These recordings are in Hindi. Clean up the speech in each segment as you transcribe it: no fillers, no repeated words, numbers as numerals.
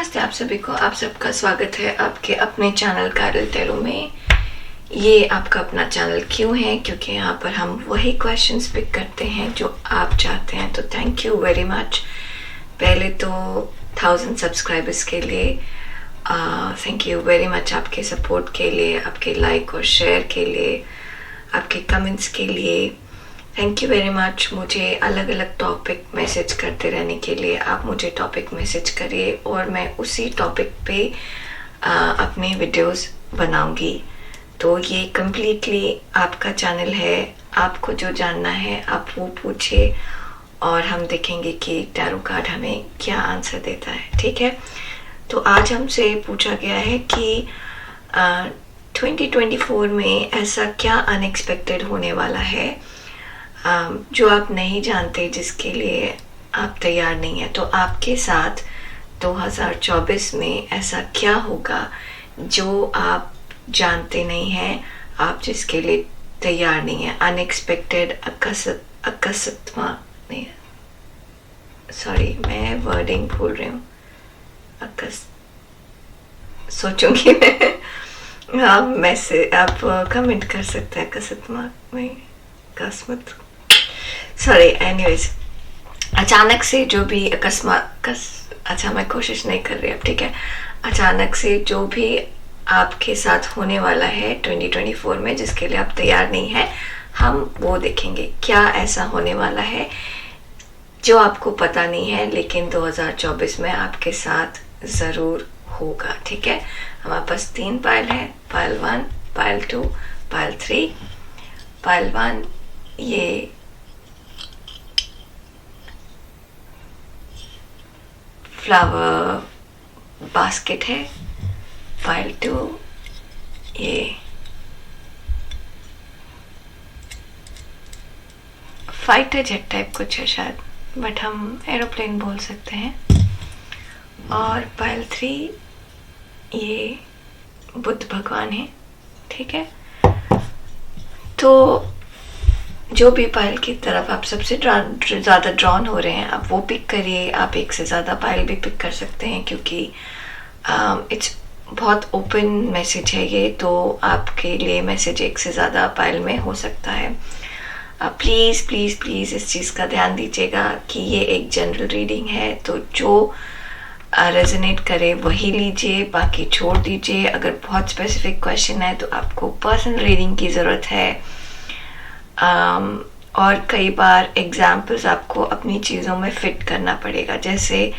नमस्ते आप सभी को, आप सबका स्वागत है आपके अपने चैनल कारल टेरो में। ये आपका अपना चैनल क्यों है? क्योंकि यहाँ पर हम वही क्वेश्चंस पिक करते हैं जो आप चाहते हैं। तो थैंक यू वेरी मच। पहले तो 1000 सब्सक्राइबर्स के लिए थैंक यू वेरी मच, आपके सपोर्ट के लिए, आपके लाइक और शेयर के लिए, आपके कमेंट्स के लिए थैंक यू वेरी मच। मुझे अलग अलग टॉपिक मैसेज करते रहने के लिए आप मुझे टॉपिक मैसेज करिए और मैं उसी टॉपिक पे अपने वीडियोस बनाऊंगी। तो ये कम्प्लीटली आपका चैनल है, आपको जो जानना है आप वो पूछिए और हम देखेंगे कि टैरो कार्ड हमें क्या आंसर देता है। ठीक है, तो आज हमसे पूछा गया है कि 2024 में ऐसा क्या अनएक्सपेक्टेड होने वाला है जो आप नहीं जानते, जिसके लिए आप तैयार नहीं हैं। तो आपके साथ 2024 में ऐसा क्या होगा जो आप जानते नहीं हैं, आप जिसके लिए तैयार नहीं है। अनएक्सपेक्टेड, अकस्मात नहीं, सॉरी मैं वर्डिंग भूल रही हूँ। सोचूंगी मैं। आप कमेंट कर सकते हैं अकस्मात में, अकस्मात, सॉरी एनीवेज, अचानक से जो भी अच्छा मैं कोशिश नहीं कर रही अब, ठीक है। अचानक से जो भी आपके साथ होने वाला है 2024 में जिसके लिए आप तैयार नहीं है, हम वो देखेंगे क्या ऐसा होने वाला है जो आपको पता नहीं है लेकिन 2024 में आपके साथ ज़रूर होगा। ठीक है, हमारे पास 3 पायल है, पायल 1, पायल 2, पायल 3। पायल 1 ये फ्लावर बास्केट है, पायल 2 ये फाइटर जेट टाइप कुछ है शायद, बट हम एरोप्लेन बोल सकते हैं। और पायल 3 ये बुद्ध भगवान है। ठीक है, तो जो भी पायल की तरफ आप सबसे ज़्यादा ड्रॉन हो रहे हैं आप वो पिक करिए। आप एक से ज़्यादा पायल भी पिक कर सकते हैं क्योंकि इट्स बहुत ओपन मैसेज है ये, तो आपके लिए मैसेज एक से ज़्यादा पायल में हो सकता है। प्लीज़ प्लीज़ प्लीज़ इस चीज़ का ध्यान दीजिएगा कि ये एक जनरल रीडिंग है, तो जो रेजोनेट करे वही लीजिए, बाकी छोड़ दीजिए। अगर बहुत स्पेसिफिक क्वेश्चन है तो आपको पर्सनल रीडिंग की ज़रूरत है। और कई बार एग्जाम्पल्स आपको अपनी चीज़ों में फिट करना पड़ेगा। जैसे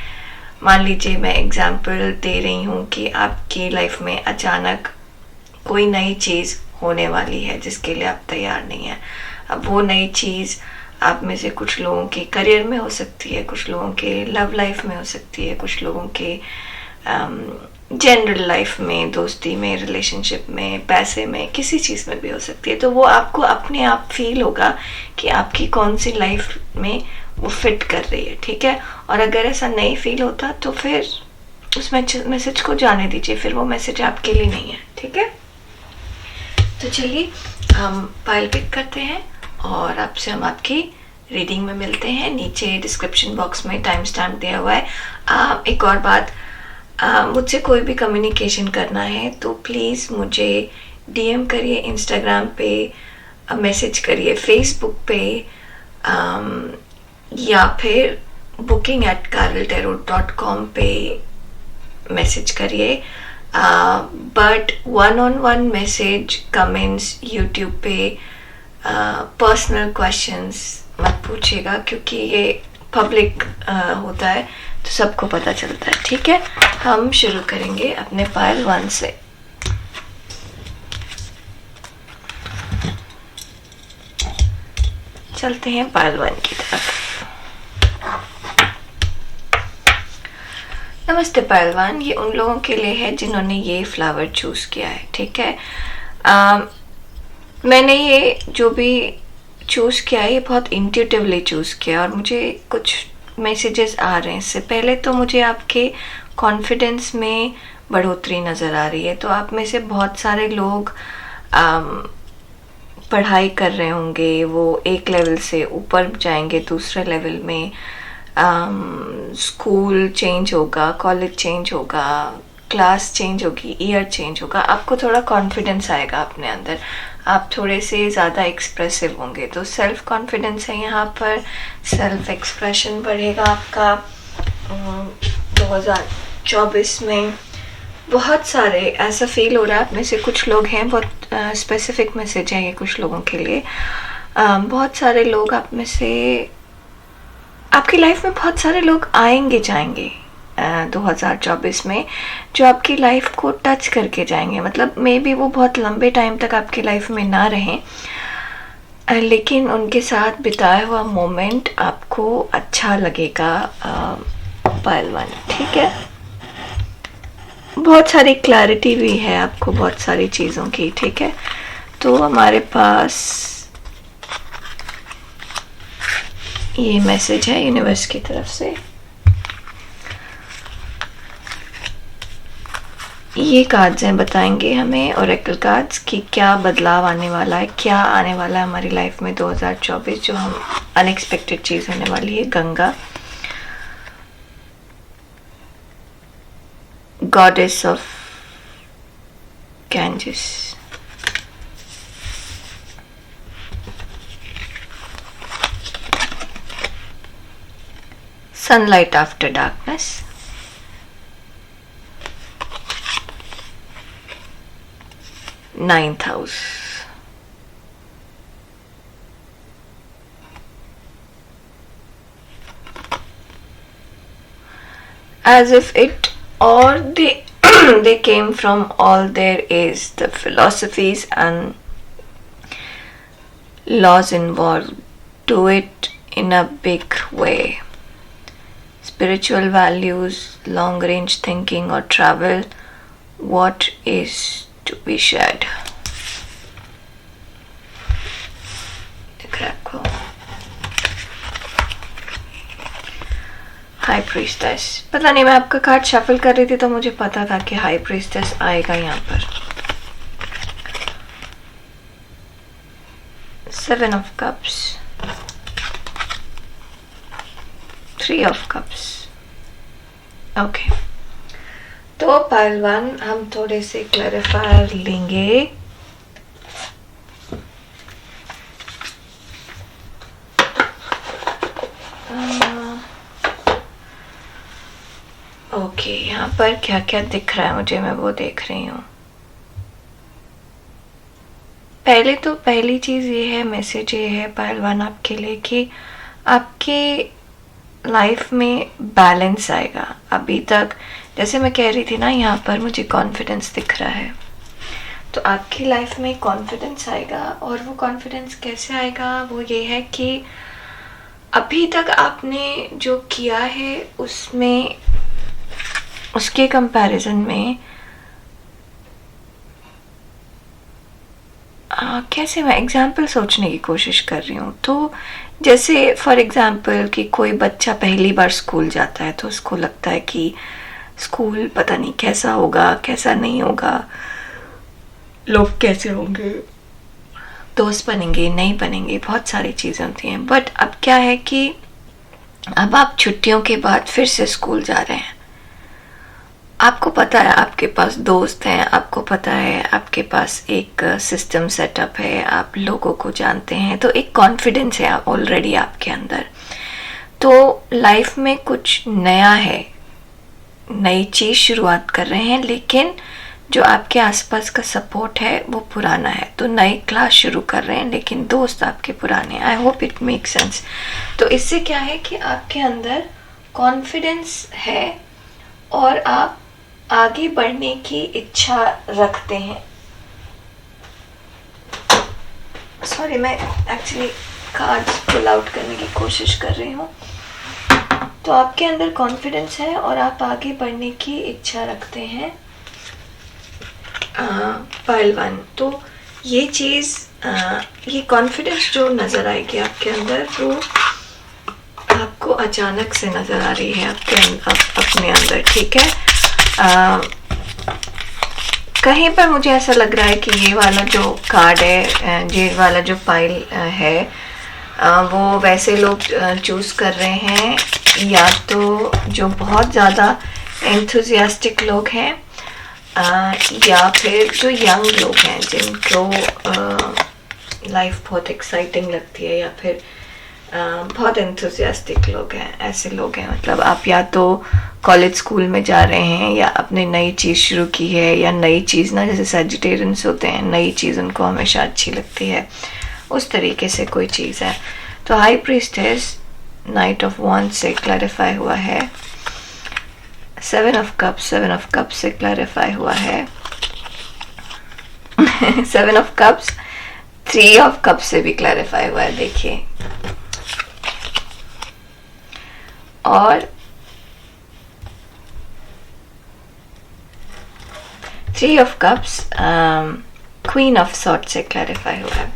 मान लीजिए मैं एग्जाम्पल दे रही हूँ कि आपकी लाइफ में अचानक कोई नई चीज़ होने वाली है जिसके लिए आप तैयार नहीं हैं। अब वो नई चीज़ आप में से कुछ लोगों के करियर में हो सकती है, कुछ लोगों के लव लाइफ में हो सकती है, कुछ लोगों के जनरल लाइफ में, दोस्ती में, रिलेशनशिप में, पैसे में, किसी चीज़ में भी हो सकती है। तो वो आपको अपने आप फील होगा कि आपकी कौन सी लाइफ में वो फिट कर रही है। ठीक है, और अगर ऐसा नहीं फील होता तो फिर उस मैसेज को जाने दीजिए, फिर वो मैसेज आपके लिए नहीं है। ठीक है, तो चलिए हम पायल पिक करते हैं और आपसे हम आपकी रीडिंग में मिलते हैं। नीचे डिस्क्रिप्शन बॉक्स में टाइम स्टैम्प दिया हुआ है। एक और बात, मुझसे कोई भी कम्युनिकेशन करना है तो प्लीज़ मुझे डीएम करिए, इंस्टाग्राम पे मैसेज करिए, फेसबुक पे या फिर booking@carltarot.com पे मैसेज करिए। But 1-on-1 message, comments YouTube पे, पर्सनल क्वेश्चंस मत पूछिएगा क्योंकि ये पब्लिक होता है तो सबको पता चलता है। ठीक है, हम शुरू करेंगे अपने पायल 1 से। चलते हैं पायल 1 की तरफ। नमस्ते पायल 1, ये उन लोगों के लिए है जिन्होंने ये फ्लावर चूज किया है। ठीक है, मैंने ये जो भी चूज़ किया है ये बहुत इंट्यूटिवली चूज़ किया और मुझे कुछ मैसेजेस आ रहे हैं। इससे पहले तो मुझे आपके कॉन्फिडेंस में बढ़ोतरी नज़र आ रही है। तो आप में से बहुत सारे लोग पढ़ाई कर रहे होंगे, वो एक लेवल से ऊपर जाएंगे दूसरे लेवल में। स्कूल चेंज होगा, कॉलेज चेंज होगा, क्लास चेंज होगी, ईयर चेंज होगा, आपको थोड़ा कॉन्फिडेंस आएगा अपने अंदर, आप थोड़े से ज़्यादा एक्सप्रेसिव होंगे। तो सेल्फ कॉन्फिडेंस है यहाँ पर, सेल्फ एक्सप्रेशन बढ़ेगा आपका। 2024 में बहुत सारे ऐसा फील हो रहा है, आप में से कुछ लोग हैं, बहुत स्पेसिफिक मैसेज है ये कुछ लोगों के लिए। बहुत सारे लोग आप में से, आपकी लाइफ में बहुत सारे लोग आएंगे जाएंगे 2024 में, जो आपकी लाइफ को टच करके जाएंगे। मतलब मे बी वो बहुत लंबे टाइम तक आपकी लाइफ में ना रहें, लेकिन उनके साथ बिताया हुआ मोमेंट आपको अच्छा लगेगा। पहलवान, ठीक है, बहुत सारी क्लैरिटी भी है आपको बहुत सारी चीज़ों की, ठीक है। तो हमारे पास ये मैसेज है यूनिवर्स की तरफ से। ये कार्ड्स हैं, बताएंगे हमें ओरेकल कार्ड्स कि क्या बदलाव आने वाला है, क्या आने वाला है हमारी लाइफ में 2024, जो हम अनएक्सपेक्टेड चीज़ होने वाली है। Ganga, goddess of Ganges, sunlight after darkness, ninth house, as if it or they they came from all there is, the philosophies and laws involved. Do it in a big way. Spiritual values, long range thinking or travel, what is to be shared. दिख रहा है आपको? हाई प्रीस्टेस, पता नहीं, मैं आपका कार्ड शफल कर रही थी तो मुझे पता था कि हाई प्रीस्टेस आएगा यहाँ पर। 7 of cups, 3 of cups, okay. तो पहलवान, हम थोड़े से क्लैरिफायर लेंगे। ओके, यहाँ पर क्या क्या दिख रहा है मुझे, मैं वो देख रही हूँ। पहले तो पहली चीज़ ये है, मैसेज ये है पहलवान आपके लिए कि आपके लाइफ में बैलेंस आएगा। अभी तक जैसे मैं कह रही थी ना, यहाँ पर मुझे कॉन्फिडेंस दिख रहा है, तो आपकी लाइफ में कॉन्फिडेंस आएगा। और वो कॉन्फिडेंस कैसे आएगा, वो ये है कि अभी तक आपने जो किया है उसमें, उसके कंपैरिजन में कैसे, मैं एग्जाम्पल सोचने की कोशिश कर रही हूँ। तो जैसे फॉर एग्जाम्पल कि कोई बच्चा पहली बार स्कूल जाता है तो उसको लगता है कि स्कूल पता नहीं कैसा होगा, कैसा नहीं होगा, लोग कैसे होंगे, दोस्त बनेंगे नहीं बनेंगे, बहुत सारी चीज़ें होती हैं। बट अब क्या है कि अब आप छुट्टियों के बाद फिर से स्कूल जा रहे हैं, आपको पता है आपके पास दोस्त हैं, आपको पता है आपके पास एक सिस्टम सेटअप है, आप लोगों को जानते हैं, तो एक कॉन्फिडेंस है ऑलरेडी आपके अंदर। तो लाइफ में कुछ नया है, नई चीज़ शुरुआत कर रहे हैं, लेकिन जो आपके आसपास का सपोर्ट है वो पुराना है। तो नई क्लास शुरू कर रहे हैं लेकिन दोस्त आपके पुराने। I hope it make sense. तो इससे क्या है कि आपके अंदर कॉन्फिडेंस है और आप आगे बढ़ने की इच्छा रखते हैं। सॉरी, मैं एक्चुअली कार्ड्स पुल आउट करने की कोशिश कर रही हूँ। तो आपके अंदर कॉन्फिडेंस है और आप आगे बढ़ने की इच्छा रखते हैं पहलवान। तो ये चीज़, ये कॉन्फिडेंस जो नज़र आएगी आपके अंदर, वो आपको अचानक से नज़र आ रही है अपने अंदर, ठीक है। कहीं पर मुझे ऐसा लग रहा है कि ये वाला जो कार्ड है, ये वाला जो पाइल है, वो वैसे लोग चूज़ कर रहे हैं या तो जो बहुत ज़्यादा एंथुजियास्टिक लोग हैं या फिर जो यंग लोग हैं जिनको लाइफ बहुत एक्साइटिंग लगती है, या फिर बहुत एंथुजियास्टिक लोग हैं, ऐसे लोग हैं। मतलब आप या तो कॉलेज स्कूल में जा रहे हैं या आपने नई चीज़ शुरू की है, या नई चीज़ ना, जैसे सजिटेरियंस होते हैं, नई चीज़ उनको हमेशा अच्छी लगती है, उस तरीके से कोई चीज़ है। तो high priestess night of wands से क्लैरिफाई हुआ है, 7 ऑफ कप्स से क्लैरिफाई हुआ है 7 ऑफ कप्स 3 ऑफ कप्स से भी क्लैरिफाई हुआ है, देखिए। और 3 of cups queen of sort से क्लैरिफाई हुआ है।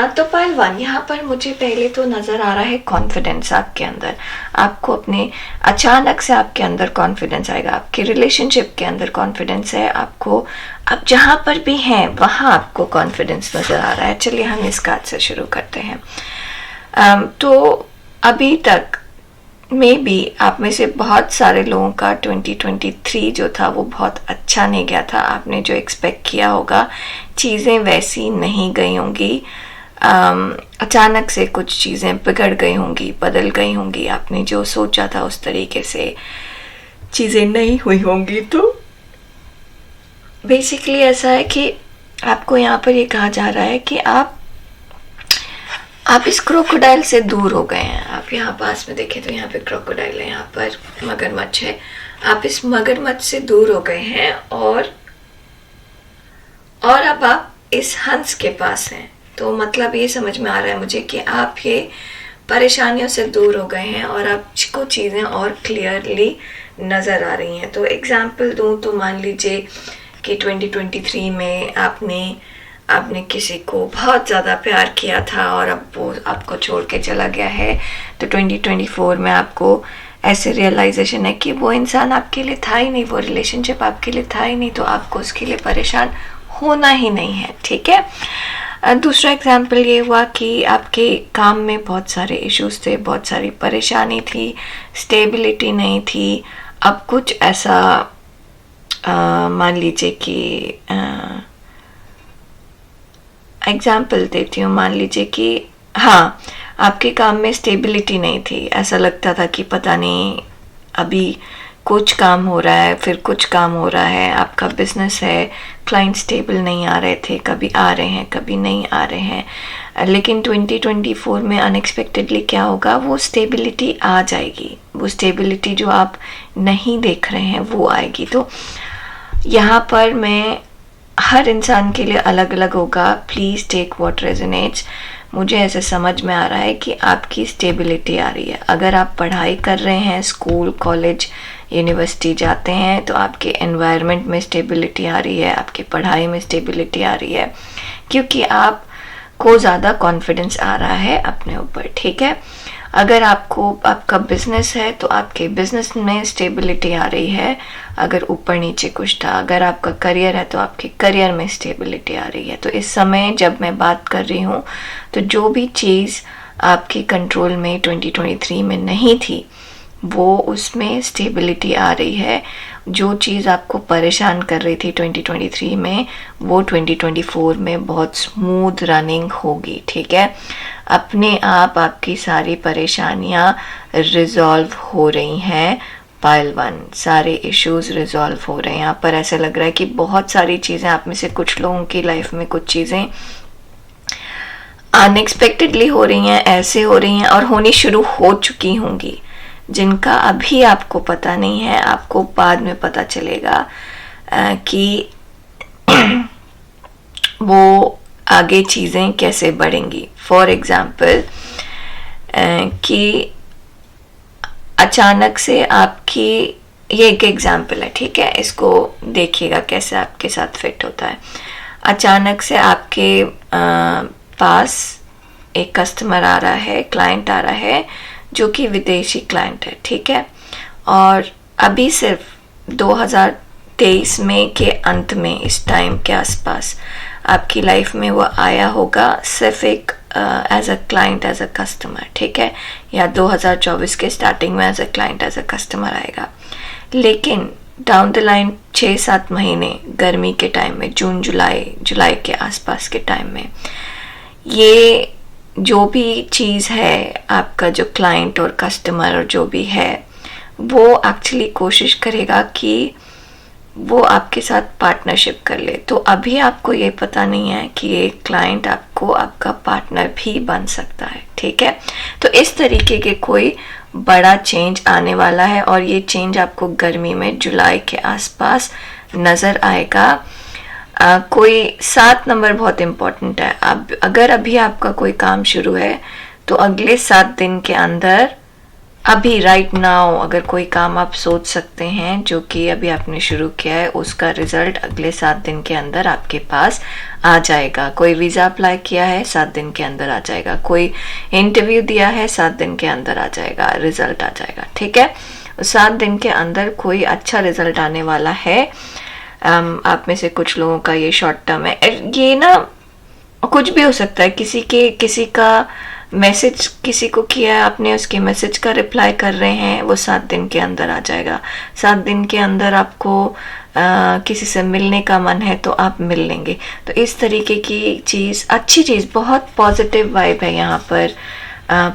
तो पहलवान, यहाँ पर मुझे पहले तो नज़र आ रहा है कॉन्फिडेंस आपके अंदर। आपको अपने अचानक से आपके अंदर कॉन्फिडेंस आएगा, आपके रिलेशनशिप के अंदर कॉन्फिडेंस है आपको, आप जहाँ पर भी हैं वहाँ आपको कॉन्फिडेंस नज़र आ रहा है। चलिए हम इस कार्ड से शुरू करते हैं। तो अभी तक मे बी आप में से बहुत सारे लोगों का 2023 जो था वो बहुत अच्छा नहीं गया था। आपने जो एक्सपेक्ट किया होगा चीज़ें वैसी नहीं गई होंगी, अचानक से कुछ चीज़ें बिगड़ गई होंगी, बदल गई होंगी, आपने जो सोचा था उस तरीके से चीज़ें नहीं हुई होंगी। तो बेसिकली ऐसा है कि आपको यहाँ पर ये कहा जा रहा है कि आप इस क्रोकोडाइल से दूर हो गए हैं। आप यहाँ पास में देखें तो यहाँ पे क्रोकोडाइल है, यहाँ पर मगरमच्छ है। आप इस मगरमच्छ से दूर हो गए हैं और अब आप इस हंस के पास हैं। तो मतलब ये समझ में आ रहा है मुझे कि आप ये परेशानियों से दूर हो गए हैं और आपको चीज़ें और क्लियरली नज़र आ रही हैं। तो एग्जाम्पल दूँ तो मान लीजिए कि 2023 में आपने किसी को बहुत ज़्यादा प्यार किया था और अब वो आपको छोड़ के चला गया है। तो 2024 में आपको ऐसे रियलाइजेशन है कि वो इंसान आपके लिए था ही नहीं, वो रिलेशनशिप आपके लिए था ही नहीं, तो आपको उसके लिए परेशान होना ही नहीं है, ठीक है। दूसरा एग्जाम्पल ये हुआ कि आपके काम में बहुत सारे इश्यूज थे, बहुत सारी परेशानी थी, स्टेबिलिटी नहीं थी। अब कुछ ऐसा मान लीजिए कि एग्जाम्पल देती हूँ, मान लीजिए कि हाँ, आपके काम में स्टेबिलिटी नहीं थी। ऐसा लगता था कि पता नहीं अभी कुछ काम हो रहा है, फिर कुछ काम हो रहा है, आपका बिजनेस है, क्लाइंट स्टेबल नहीं आ रहे थे, कभी आ रहे हैं, कभी नहीं आ रहे हैं। लेकिन 2024 में अनएक्सपेक्टेडली क्या होगा, वो स्टेबिलिटी आ जाएगी। वो स्टेबिलिटी जो आप नहीं देख रहे हैं वो आएगी। तो यहाँ पर मैं हर इंसान के लिए अलग अलग होगा, प्लीज़ टेक व्हाट रेजोनेट्स। मुझे ऐसे समझ में आ रहा है कि आपकी स्टेबिलिटी आ रही है। अगर आप पढ़ाई कर रहे हैं, स्कूल, कॉलेज, यूनिवर्सिटी जाते हैं, तो आपके एनवायरनमेंट में स्टेबिलिटी आ रही है, आपकी पढ़ाई में स्टेबिलिटी आ रही है, क्योंकि आपको ज़्यादा कॉन्फिडेंस आ रहा है अपने ऊपर, ठीक है। अगर आपका बिजनेस है तो आपके बिजनेस में स्टेबिलिटी आ रही है, अगर ऊपर नीचे कुछ था। अगर आपका करियर है तो आपके करियर में स्टेबिलिटी आ रही है। तो इस समय जब मैं बात कर रही हूँ तो जो भी चीज़ आपके कंट्रोल में 2023 में नहीं थी वो उसमें स्टेबिलिटी आ रही है। जो चीज़ आपको परेशान कर रही थी 2023 में वो 2024 में बहुत स्मूथ रनिंग होगी, ठीक है। अपने आप आपकी सारी परेशानियां रिजॉल्व हो रही हैं पाइल 1, सारे इश्यूज रिजॉल्व हो रहे हैं। यहाँ पर ऐसा लग रहा है कि बहुत सारी चीज़ें, आप में से कुछ लोगों की लाइफ में कुछ चीज़ें अनएक्सपेक्टेडली हो रही हैं, ऐसे हो रही हैं और होनी शुरू हो चुकी होंगी, जिनका अभी आपको पता नहीं है। आपको बाद में पता चलेगा कि वो आगे चीज़ें कैसे बढ़ेंगी। फॉर एग्जाम्पल कि अचानक से आपकी, ये एक एग्जाम्पल है, ठीक है, इसको देखिएगा कैसे आपके साथ फिट होता है। अचानक से आपके पास एक कस्टमर आ रहा है, क्लाइंट आ रहा है जो कि विदेशी क्लाइंट है, ठीक है। और अभी सिर्फ 2023 में के अंत में, इस टाइम के आसपास आपकी लाइफ में वो आया होगा सिर्फ एक as a client, as a customer, ठीक है, या 2024 के स्टार्टिंग में as a client, as a customer आएगा। लेकिन डाउन द लाइन 6-7 महीने गर्मी के टाइम में, जून जुलाई के आसपास के टाइम में, ये जो भी चीज़ है, आपका जो क्लाइंट और कस्टमर और जो भी है, वो एक्चुअली कोशिश करेगा कि वो आपके साथ पार्टनरशिप कर ले। तो अभी आपको ये पता नहीं है कि ये क्लाइंट आपको आपका पार्टनर भी बन सकता है, ठीक है। तो इस तरीके के कोई बड़ा चेंज आने वाला है और ये चेंज आपको गर्मी में जुलाई के आसपास नज़र आएगा। कोई 7 नंबर बहुत इम्पोर्टेंट है। अब अगर अभी आपका कोई काम शुरू है तो अगले 7 दिन के अंदर, अभी राइट नाउ अगर कोई काम आप सोच सकते हैं जो कि अभी आपने शुरू किया है, उसका रिजल्ट अगले 7 दिन के अंदर आपके पास आ जाएगा। कोई वीज़ा अप्लाई किया है, 7 दिन के अंदर आ जाएगा। कोई इंटरव्यू दिया है, 7 दिन के अंदर आ जाएगा, रिजल्ट आ जाएगा, ठीक है। 7 दिन के अंदर कोई अच्छा रिजल्ट आने वाला है। आप में से कुछ लोगों का ये शॉर्ट टर्म है, ये ना कुछ भी हो सकता है। किसी का मैसेज किसी को किया है आपने, उसके मैसेज का रिप्लाई कर रहे हैं, वो 7 दिन के अंदर आ जाएगा। 7 दिन के अंदर आपको किसी से मिलने का मन है तो आप मिल लेंगे। तो इस तरीके की चीज़, अच्छी चीज़, बहुत पॉजिटिव वाइब है यहाँ पर।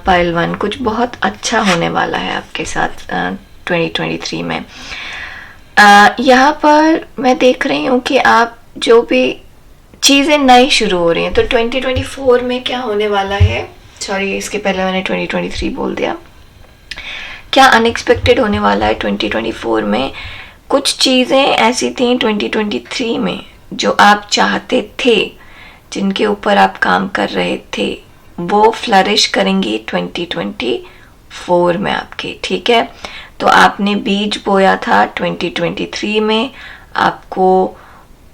पाइल 1, कुछ बहुत अच्छा होने वाला है आपके साथ 2023 में। यहाँ पर मैं देख रही हूँ कि आप जो भी चीज़ें नई शुरू हो रही हैं, तो 2024 में क्या होने वाला है, सॉरी इसके पहले मैंने 2023 बोल दिया, क्या अनएक्सपेक्टेड होने वाला है 2024 में। कुछ चीज़ें ऐसी थी 2023 में जो आप चाहते थे, जिनके ऊपर आप काम कर रहे थे, वो फ्लरिश करेंगी 2024 में आपके, ठीक है। तो आपने बीज बोया था 2023 में, आपको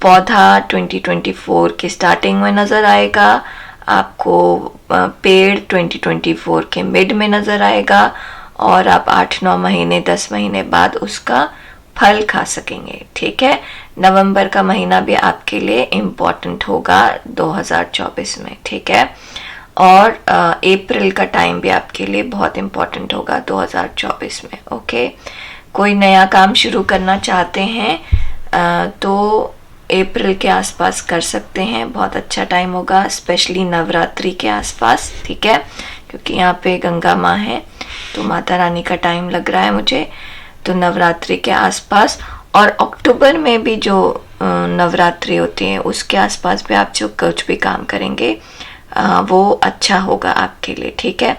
पौधा 2024 के स्टार्टिंग में नज़र आएगा, आपको पेड़ 2024 के मिड में नज़र आएगा, और आप 8-9 महीने 10 महीने बाद उसका फल खा सकेंगे, ठीक है। नवंबर का महीना भी आपके लिए इम्पॉर्टेंट होगा 2024 में, ठीक है। और अप्रैल का टाइम भी आपके लिए बहुत इम्पॉर्टेंट होगा 2024 में, ओके। कोई नया काम शुरू करना चाहते हैं तो अप्रैल के आसपास कर सकते हैं, बहुत अच्छा टाइम होगा, स्पेशली नवरात्रि के आसपास, ठीक है, क्योंकि यहाँ पे गंगा माँ है तो माता रानी का टाइम लग रहा है मुझे। तो नवरात्रि के आसपास, और अक्टूबर में भी जो नवरात्रि होती है उसके आसपास भी आप जो कुछ भी काम करेंगे वो अच्छा होगा आपके लिए, ठीक है।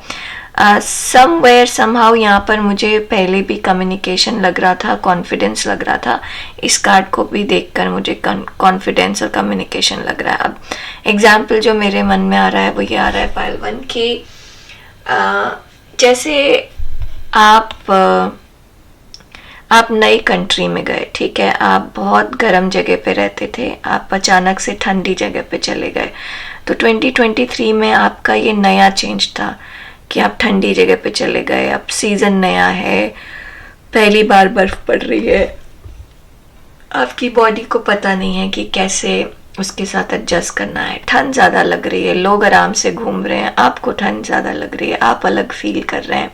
समवेयर समहाउ यहाँ पर मुझे पहले भी कम्युनिकेशन लग रहा था, कॉन्फिडेंस लग रहा था। इस कार्ड को भी देखकर मुझे कॉन्फिडेंस और कम्युनिकेशन लग रहा है। अब एग्जाम्पल जो मेरे मन में आ रहा है वो ये आ रहा है पाइल 1 की, जैसे आप नई कंट्री में गए, ठीक है, आप बहुत गर्म जगह पे रहते थे, आप अचानक से ठंडी जगह पे चले गए। तो 2023 में आपका ये नया चेंज था कि आप ठंडी जगह पे चले गए, अब सीज़न नया है, पहली बार बर्फ़ पड़ रही है, आपकी बॉडी को पता नहीं है कि कैसे उसके साथ एडजस्ट करना है। ठंड ज़्यादा लग रही है, लोग आराम से घूम रहे हैं, आपको ठंड ज़्यादा लग रही है, आप अलग फील कर रहे हैं।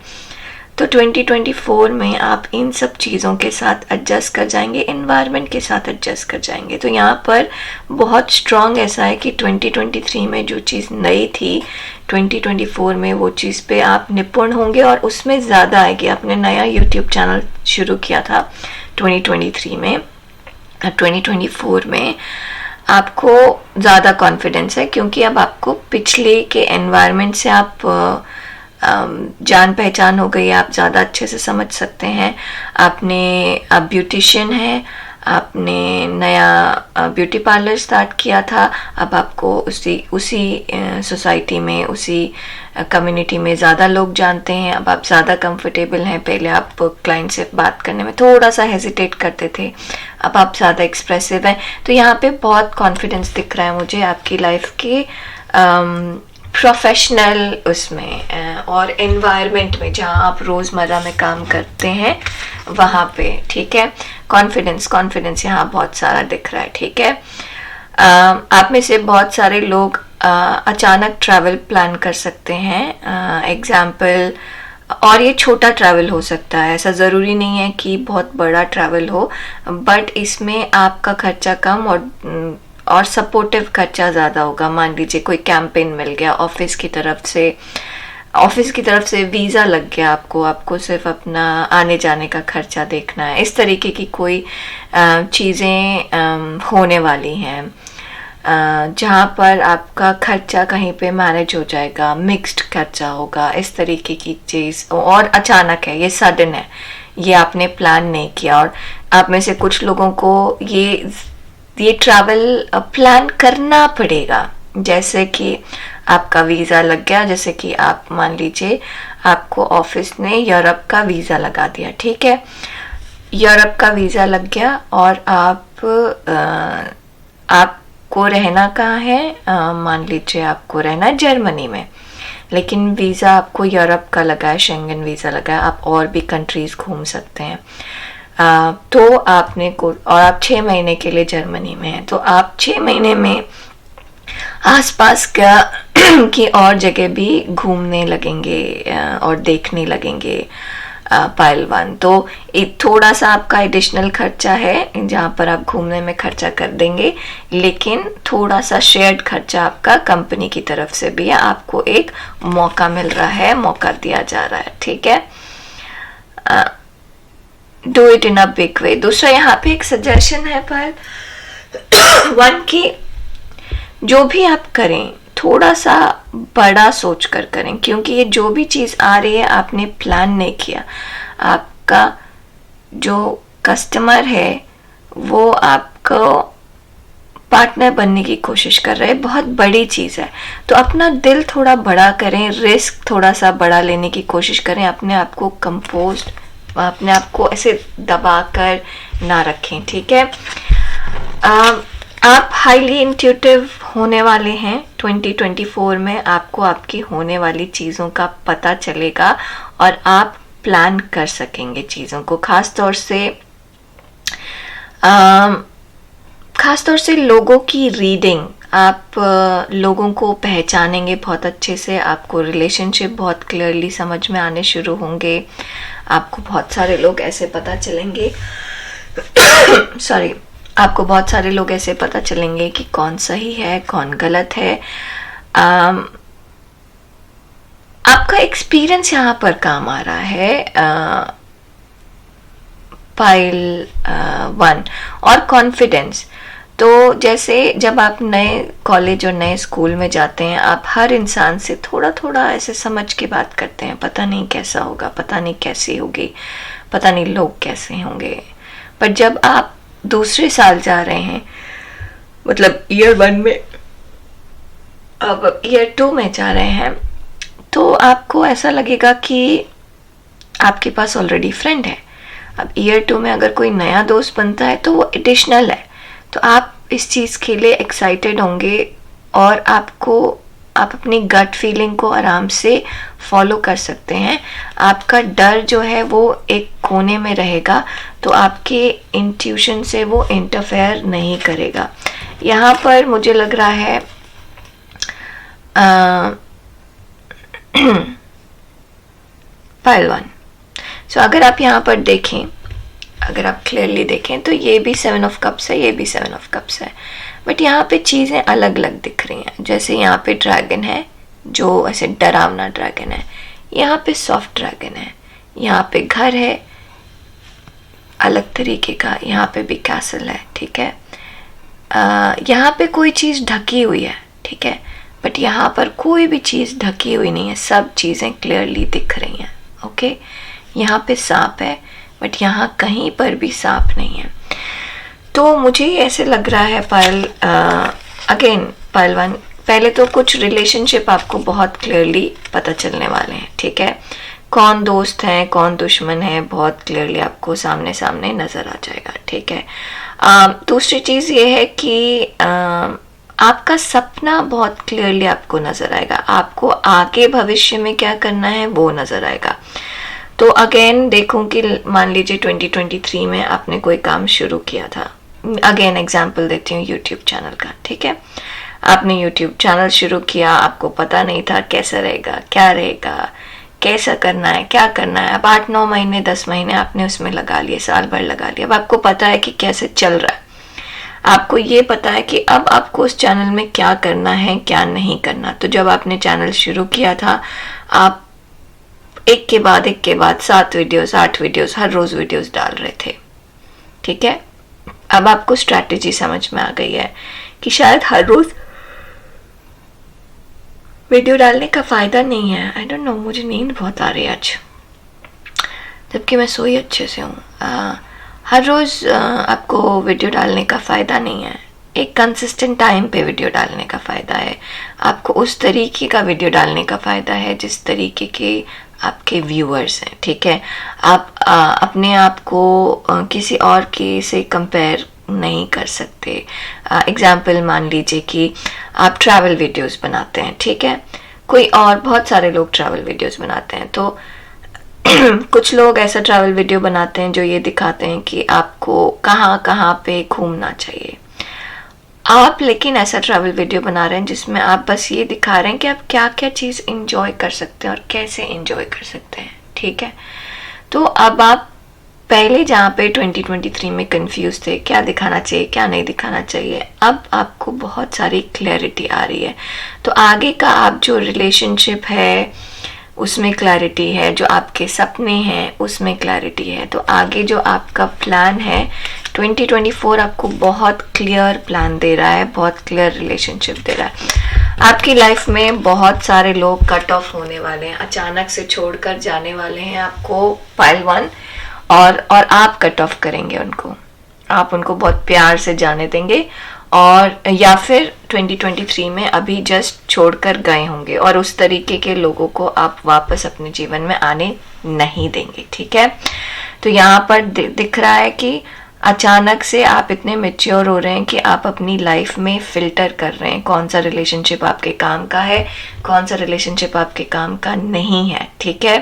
तो 2024 में आप इन सब चीज़ों के साथ एडजस्ट कर जाएंगे, इन्वायरमेंट के साथ एडजस्ट कर जाएंगे। तो यहाँ पर बहुत स्ट्रॉन्ग ऐसा है कि 2023 में जो चीज़ नई थी, 2024 में वो चीज़ पे आप निपुण होंगे और उसमें ज़्यादा आएगी। आपने नया यूट्यूब चैनल शुरू किया था 2023 में, 2024 में आपको ज़्यादा कॉन्फिडेंस है, क्योंकि अब आपको पिछले के एनवायरनमेंट से आप जान पहचान हो गई, आप ज़्यादा अच्छे से समझ सकते हैं। आप ब्यूटिशियन हैं, आपने नया ब्यूटी पार्लर स्टार्ट किया था, अब आपको उसी सोसाइटी में, उसी कम्युनिटी में ज़्यादा लोग जानते हैं, अब आप ज़्यादा कंफर्टेबल हैं। पहले आप क्लाइंट से बात करने में थोड़ा सा हेजिटेट करते थे, अब आप ज़्यादा एक्सप्रेसिव हैं। तो यहाँ पे बहुत कॉन्फिडेंस दिख रहा है मुझे आपकी लाइफ के प्रोफेशनल उसमें और एनवायरनमेंट में, जहाँ आप रोज़मर्रा में काम करते हैं वहाँ पे, ठीक है। कॉन्फिडेंस यहाँ बहुत सारा दिख रहा है, ठीक है। आप में से बहुत सारे लोग अचानक ट्रैवल प्लान कर सकते हैं, एग्जाम्पल, और ये छोटा ट्रैवल हो सकता है, ऐसा ज़रूरी नहीं है कि बहुत बड़ा ट्रैवल हो, बट इसमें आपका खर्चा कम और सपोर्टिव खर्चा ज़्यादा होगा। मान लीजिए कोई कैंपेन मिल गया ऑफिस की तरफ से वीज़ा लग गया, आपको सिर्फ अपना आने जाने का खर्चा देखना है, इस तरीके की कोई चीज़ें होने वाली हैं जहाँ पर आपका खर्चा कहीं पे मैनेज हो जाएगा, मिक्स्ड खर्चा होगा, इस तरीके की चीज़, और अचानक है, ये सडन है, ये आपने प्लान नहीं किया। और आप में से कुछ लोगों को ये ट्रैवल प्लान करना पड़ेगा, जैसे कि आपका वीज़ा लग गया, जैसे कि आप मान लीजिए आपको ऑफिस ने यूरोप का वीज़ा लगा दिया, ठीक है, यूरोप का वीज़ा लग गया और आपको रहना कहाँ है, मान लीजिए आपको रहना है जर्मनी में, लेकिन वीज़ा आपको यूरोप का लगा है, शेंगन वीज़ा लगा है, आप और भी कंट्रीज़ घूम सकते हैं। तो और आप 6 महीने के लिए जर्मनी में हैं, तो आप 6 महीने में आसपास की और जगह भी घूमने लगेंगे और देखने लगेंगे पाइल 1। तो एक थोड़ा सा आपका एडिशनल खर्चा है जहाँ पर आप घूमने में खर्चा कर देंगे, लेकिन थोड़ा सा शेयर्ड खर्चा आपका कंपनी की तरफ से भी है, आपको एक मौका मिल रहा है, मौका दिया जा रहा है, ठीक है। Do it in a big way. दूसरा यहाँ पे एक सजेशन है पाइल 1 की जो भी आप करें थोड़ा सा बड़ा सोच कर करें, क्योंकि ये जो भी चीज़ आ रही है आपने प्लान नहीं किया, आपका जो कस्टमर है वो आपको पार्टनर बनने की कोशिश कर रहे हैं, बहुत बड़ी चीज़ है, तो अपना दिल थोड़ा बड़ा करें, रिस्क थोड़ा सा बड़ा लेने की कोशिश करें, अपने आप को कंपोज्ड, अपने आप को ऐसे दबा कर ना रखें, ठीक है। आप हाईली इंट्यूटिव होने वाले हैं 2024 में, आपको आपकी होने वाली चीज़ों का पता चलेगा और आप प्लान कर सकेंगे चीज़ों को, खास तौर से लोगों की रीडिंग, आप लोगों को पहचानेंगे बहुत अच्छे से, आपको रिलेशनशिप बहुत क्लियरली समझ में आने शुरू होंगे, आपको बहुत सारे लोग ऐसे पता चलेंगे आपको बहुत सारे लोग ऐसे पता चलेंगे कि कौन सही है कौन गलत है। आपका एक्सपीरियंस यहाँ पर काम आ रहा है पाइल 1, और कॉन्फिडेंस। तो जैसे जब आप नए कॉलेज और नए स्कूल में जाते हैं, आप हर इंसान से थोड़ा थोड़ा ऐसे समझ के बात करते हैं, पता नहीं कैसा होगा, पता नहीं कैसी होगी, पता नहीं लोग कैसे होंगे, पर जब आप दूसरे साल जा रहे हैं, मतलब ईयर 1 में, अब ईयर 2 में जा रहे हैं, तो आपको ऐसा लगेगा कि आपके पास ऑलरेडी फ्रेंड है। अब ईयर 2 में अगर कोई नया दोस्त बनता है तो वो एडिशनल है, तो आप इस चीज़ के लिए एक्साइटेड होंगे और आप अपनी गट फीलिंग को आराम से फॉलो कर सकते हैं। आपका डर जो है वो एक कोने में रहेगा, तो आपके इंट्यूशन से वो इंटरफेयर नहीं करेगा। यहाँ पर मुझे लग रहा है पाइल 1। सो अगर आप यहाँ पर देखें, अगर आप क्लियरली देखें तो ये भी 7 ऑफ कप्स है, ये भी 7 ऑफ कप्स है, बट यहाँ पे चीज़ें अलग अलग दिख रही हैं। जैसे यहाँ पे ड्रैगन है जो ऐसे डरावना ड्रैगन है, यहाँ पे सॉफ्ट ड्रैगन है, यहाँ पे घर है अलग तरीके का, यहाँ पे भी कैसल है, ठीक है। यहाँ पे कोई चीज़ ढकी हुई है, ठीक है, बट यहाँ पर कोई भी चीज़ ढकी हुई नहीं है, सब चीज़ें क्लियरली दिख रही हैं, ओके। यहाँ पे सांप है, बट यहाँ कहीं पर भी सांप नहीं है। तो मुझे ऐसे लग रहा है पाइल 1, पहले तो कुछ रिलेशनशिप आपको बहुत क्लियरली पता चलने वाले हैं, ठीक है, कौन दोस्त हैं कौन दुश्मन है, बहुत क्लियरली आपको सामने सामने नज़र आ जाएगा, ठीक है। दूसरी चीज़ ये है कि आपका सपना बहुत क्लियरली आपको नज़र आएगा, आपको आगे भविष्य में क्या करना है वो नज़र आएगा। तो अगेन देखूं कि मान लीजिए 2023 में आपने कोई काम शुरू किया था, अगेन एग्जांपल देती हूँ यूट्यूब चैनल का, ठीक है, आपने यूट्यूब चैनल शुरू किया, आपको पता नहीं था कैसा रहेगा, क्या रहेगा, कैसा करना है, क्या करना है। अब 8-9 महीने 10 महीने आपने उसमें लगा लिए, साल भर लगा लिया। अब आपको पता है कि कैसे चल रहा है, आपको ये पता है कि अब आपको उस चैनल में क्या करना है, क्या नहीं करना। तो जब आपने चैनल शुरू किया था, आप एक के बाद 7 वीडियोस 8 वीडियोस हर रोज वीडियोस डाल रहे थे, ठीक है। अब आपको स्ट्रैटेजी समझ में आ गई है कि शायद हर रोज वीडियो डालने का फायदा नहीं है। आई डोंट नो, मुझे नींद बहुत आ रही है आज, जबकि मैं सोई अच्छे से हूँ। हर रोज आपको वीडियो डालने का फायदा नहीं है, एक कंसिस्टेंट टाइम पे वीडियो डालने का फायदा है। आपको उस तरीके का वीडियो डालने का फायदा है जिस तरीके के आपके व्यूअर्स हैं, ठीक है। आप अपने आप को किसी और के से कंपेयर नहीं कर सकते। एग्जाम्पल मान लीजिए कि आप ट्रैवल वीडियोस बनाते हैं, ठीक है। कोई और बहुत सारे लोग ट्रैवल वीडियोस बनाते हैं, तो कुछ लोग ऐसा ट्रैवल वीडियो बनाते हैं जो ये दिखाते हैं कि आपको कहाँ कहाँ पे घूमना चाहिए। आप लेकिन ऐसा ट्रैवल वीडियो बना रहे हैं जिसमें आप बस ये दिखा रहे हैं कि आप क्या क्या चीज़ इंजॉय कर सकते हैं और कैसे इंजॉय कर सकते हैं, ठीक है। तो अब आप पहले जहाँ पे 2023 में कंफ्यूज थे, क्या दिखाना चाहिए क्या नहीं दिखाना चाहिए, अब आपको बहुत सारी क्लैरिटी आ रही है। तो आगे का आप जो रिलेशनशिप है उसमें क्लैरिटी है, जो आपके सपने हैं उसमें क्लैरिटी है। तो आगे जो आपका प्लान है 2024 आपको बहुत क्लियर प्लान दे रहा है, बहुत क्लियर रिलेशनशिप दे रहा है। आपकी लाइफ में बहुत सारे लोग कट ऑफ होने वाले हैं, अचानक से छोड़कर जाने वाले हैं आपको पाइल 1, और आप कट ऑफ करेंगे उनको, आप उनको बहुत प्यार से जाने देंगे, और या फिर 2023 में अभी जस्ट छोड़कर गए होंगे और उस तरीके के लोगों को आप वापस अपने जीवन में आने नहीं देंगे, ठीक है। तो यहाँ पर दिख रहा है कि अचानक से आप इतने मैच्योर हो रहे हैं कि आप अपनी लाइफ में फिल्टर कर रहे हैं कौन सा रिलेशनशिप आपके काम का है, कौन सा रिलेशनशिप आपके काम का नहीं है, ठीक है।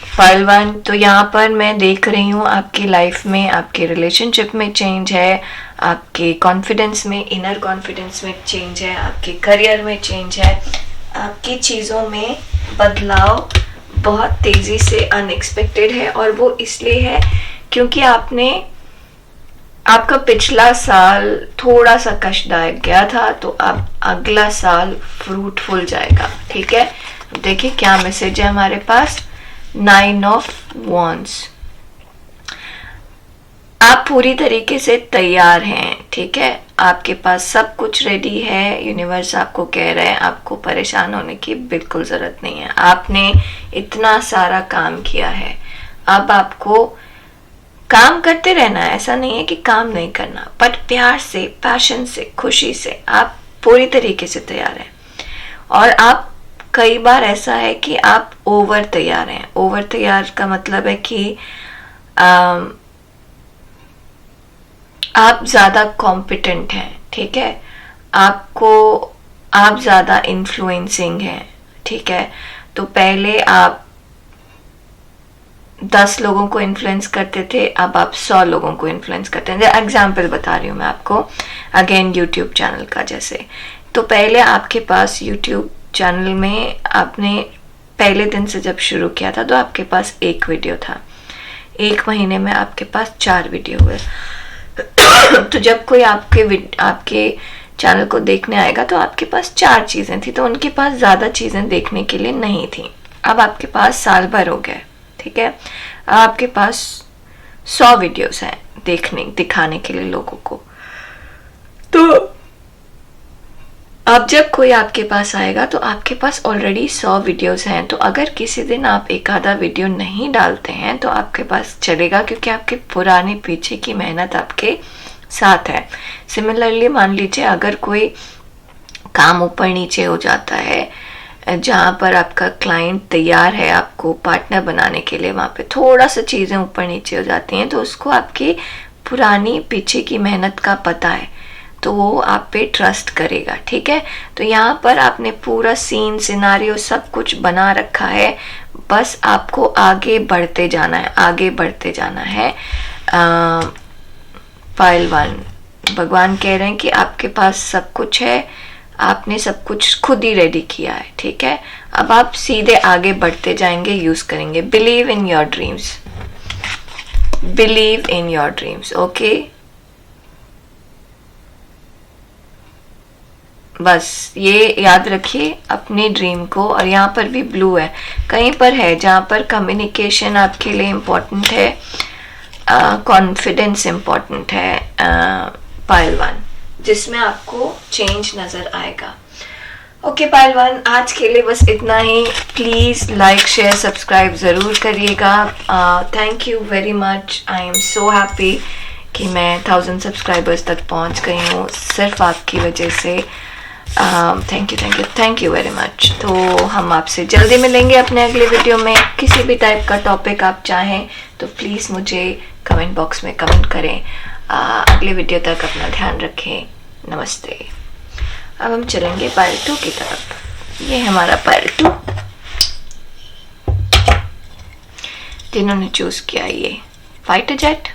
फाइल 1, तो यहाँ पर मैं देख रही हूँ आपकी लाइफ में, आपके रिलेशनशिप में चेंज है, आपके कॉन्फिडेंस में, इनर कॉन्फिडेंस में चेंज है, आपके करियर में चेंज है, आपकी चीज़ों में बदलाव बहुत तेज़ी से अनएक्सपेक्टेड है। और वो इसलिए है क्योंकि आपका पिछला साल थोड़ा सा कष्टदायक गया था, तो अब अगला साल फ्रूटफुल जाएगा, ठीक है। देखिए क्या मैसेज है हमारे पास, 9 ऑफ वॉन्ड्स। आप पूरी तरीके से तैयार हैं, ठीक है। आपके पास सब कुछ रेडी है। यूनिवर्स आपको कह रहा है आपको परेशान होने की बिल्कुल जरूरत नहीं है। आपने इतना सारा काम किया है, अब आपको काम करते रहना है। ऐसा नहीं है कि काम नहीं करना, बट प्यार से, पैशन से, खुशी से आप पूरी तरीके से तैयार हैं। और आप कई बार ऐसा है कि आप ओवर तैयार हैं। ओवर तैयार का मतलब है कि आप ज़्यादा कॉम्पिटेंट हैं, ठीक है। आप ज़्यादा इन्फ्लुएंसिंग हैं, ठीक है। तो पहले आप 10 लोगों को इन्फ्लुएंस करते थे, अब आप 100 लोगों को इन्फ्लुएंस करते हैं। एग्जाम्पल बता रही हूँ मैं आपको, अगेन यूट्यूब चैनल का। जैसे तो पहले आपके पास यूट्यूब चैनल में आपने पहले दिन से जब शुरू किया था तो आपके पास 1 वीडियो था, 1 महीने में आपके पास 4 वीडियो हुए। तो जब कोई आपके चैनल को देखने आएगा तो आपके पास 4 चीज़ें थी, तो उनके पास ज़्यादा चीज़ें देखने के लिए नहीं थी। अब आपके पास साल भर हो गए, ठीक है। अब आपके पास 100 वीडियोस हैं दिखाने के लिए लोगों को। तो अब जब कोई आपके पास आएगा तो आपके पास ऑलरेडी 100 वीडियोस हैं। तो अगर किसी दिन आप एक आधा वीडियो नहीं डालते हैं तो आपके पास चलेगा, क्योंकि आपके पुराने पीछे की मेहनत आपके साथ है। सिमिलरली मान लीजिए अगर कोई काम ऊपर नीचे हो जाता है, जहाँ पर आपका क्लाइंट तैयार है आपको पार्टनर बनाने के लिए, वहाँ पे थोड़ा सा चीज़ें ऊपर नीचे हो जाती हैं, तो उसको आपकी पुरानी पीछे की मेहनत का पता है, तो वो आप पे ट्रस्ट करेगा, ठीक है। तो यहाँ पर आपने पूरा सीन सिनारियो सब कुछ बना रखा है, बस आपको आगे बढ़ते जाना है, आगे बढ़ते जाना है। फाइल 1 भगवान कह रहे हैं कि आपके पास सब कुछ है, आपने सब कुछ खुद ही रेडी किया है, ठीक है। अब आप सीधे आगे बढ़ते जाएंगे, यूज करेंगे। Believe in your dreams, believe in your dreams, okay. बस ये याद रखिए अपने ड्रीम को। और यहाँ पर भी ब्लू है, कहीं पर है जहाँ पर कम्युनिकेशन आपके लिए इम्पोर्टेंट है, कॉन्फिडेंस इम्पोर्टेंट है, पाइल 1, जिसमें आपको चेंज नजर आएगा। ओके पाइल 1, आज के लिए बस इतना ही। प्लीज लाइक शेयर सब्सक्राइब जरूर करिएगा। Thank you very much, I am so happy कि मैं 1000 सब्सक्राइबर्स तक पहुंच गई हूँ सिर्फ आपकी वजह से। Thank you thank you thank you very much. तो हम आपसे जल्दी मिलेंगे अपने अगले वीडियो में। किसी भी टाइप का टॉपिक आप चाहें तो प्लीज़ मुझे कमेंट बॉक्स में कमेंट करें। अगले वीडियो तक अपना ध्यान रखें। नमस्ते। अब हम चलेंगे पाइल 2 की तरफ। ये हमारा पाइल 2 जिन्होंने चूज किया, ये फाइटर जेट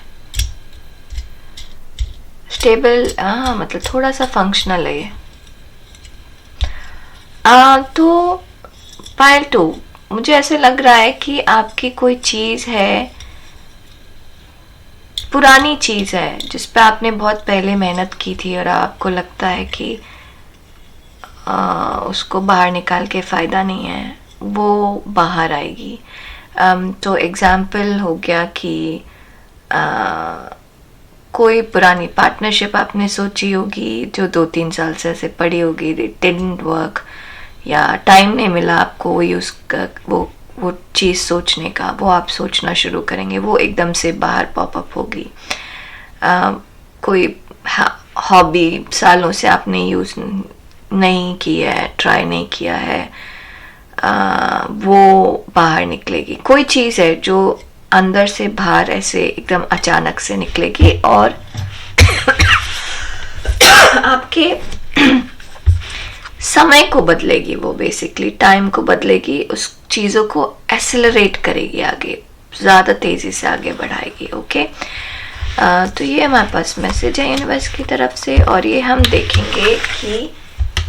स्टेबल, मतलब थोड़ा सा फंक्शनल है ये। तो पाइल 2, मुझे ऐसे लग रहा है कि आपकी कोई चीज है, पुरानी चीज है जिस पे आपने बहुत पहले मेहनत की थी और आपको लगता है कि उसको बाहर निकाल के फायदा नहीं है, वो बाहर आएगी। तो एग्जाम्पल हो गया कि कोई पुरानी पार्टनरशिप आपने सोची होगी जो 2-3 साल से ऐसे पड़ी होगी, इट डिडंट वर्क, या टाइम नहीं मिला आपको वो चीज़ सोचने का, वो आप सोचना शुरू करेंगे, वो एकदम से बाहर पॉपअप होगी। कोई हॉबी सालों से आपने यूज़ नहीं किया है, ट्राई नहीं किया है, वो बाहर निकलेगी। कोई चीज़ है जो अंदर से बाहर ऐसे एकदम अचानक से निकलेगी और आपके समय को बदलेगी, वो बेसिकली टाइम को बदलेगी, उस चीज़ों को एक्सेलरेट करेगी, आगे ज़्यादा तेज़ी से आगे बढ़ाएगी। ओके, तो ये हमारे पास मैसेज है यूनिवर्स की तरफ से, और ये हम देखेंगे कि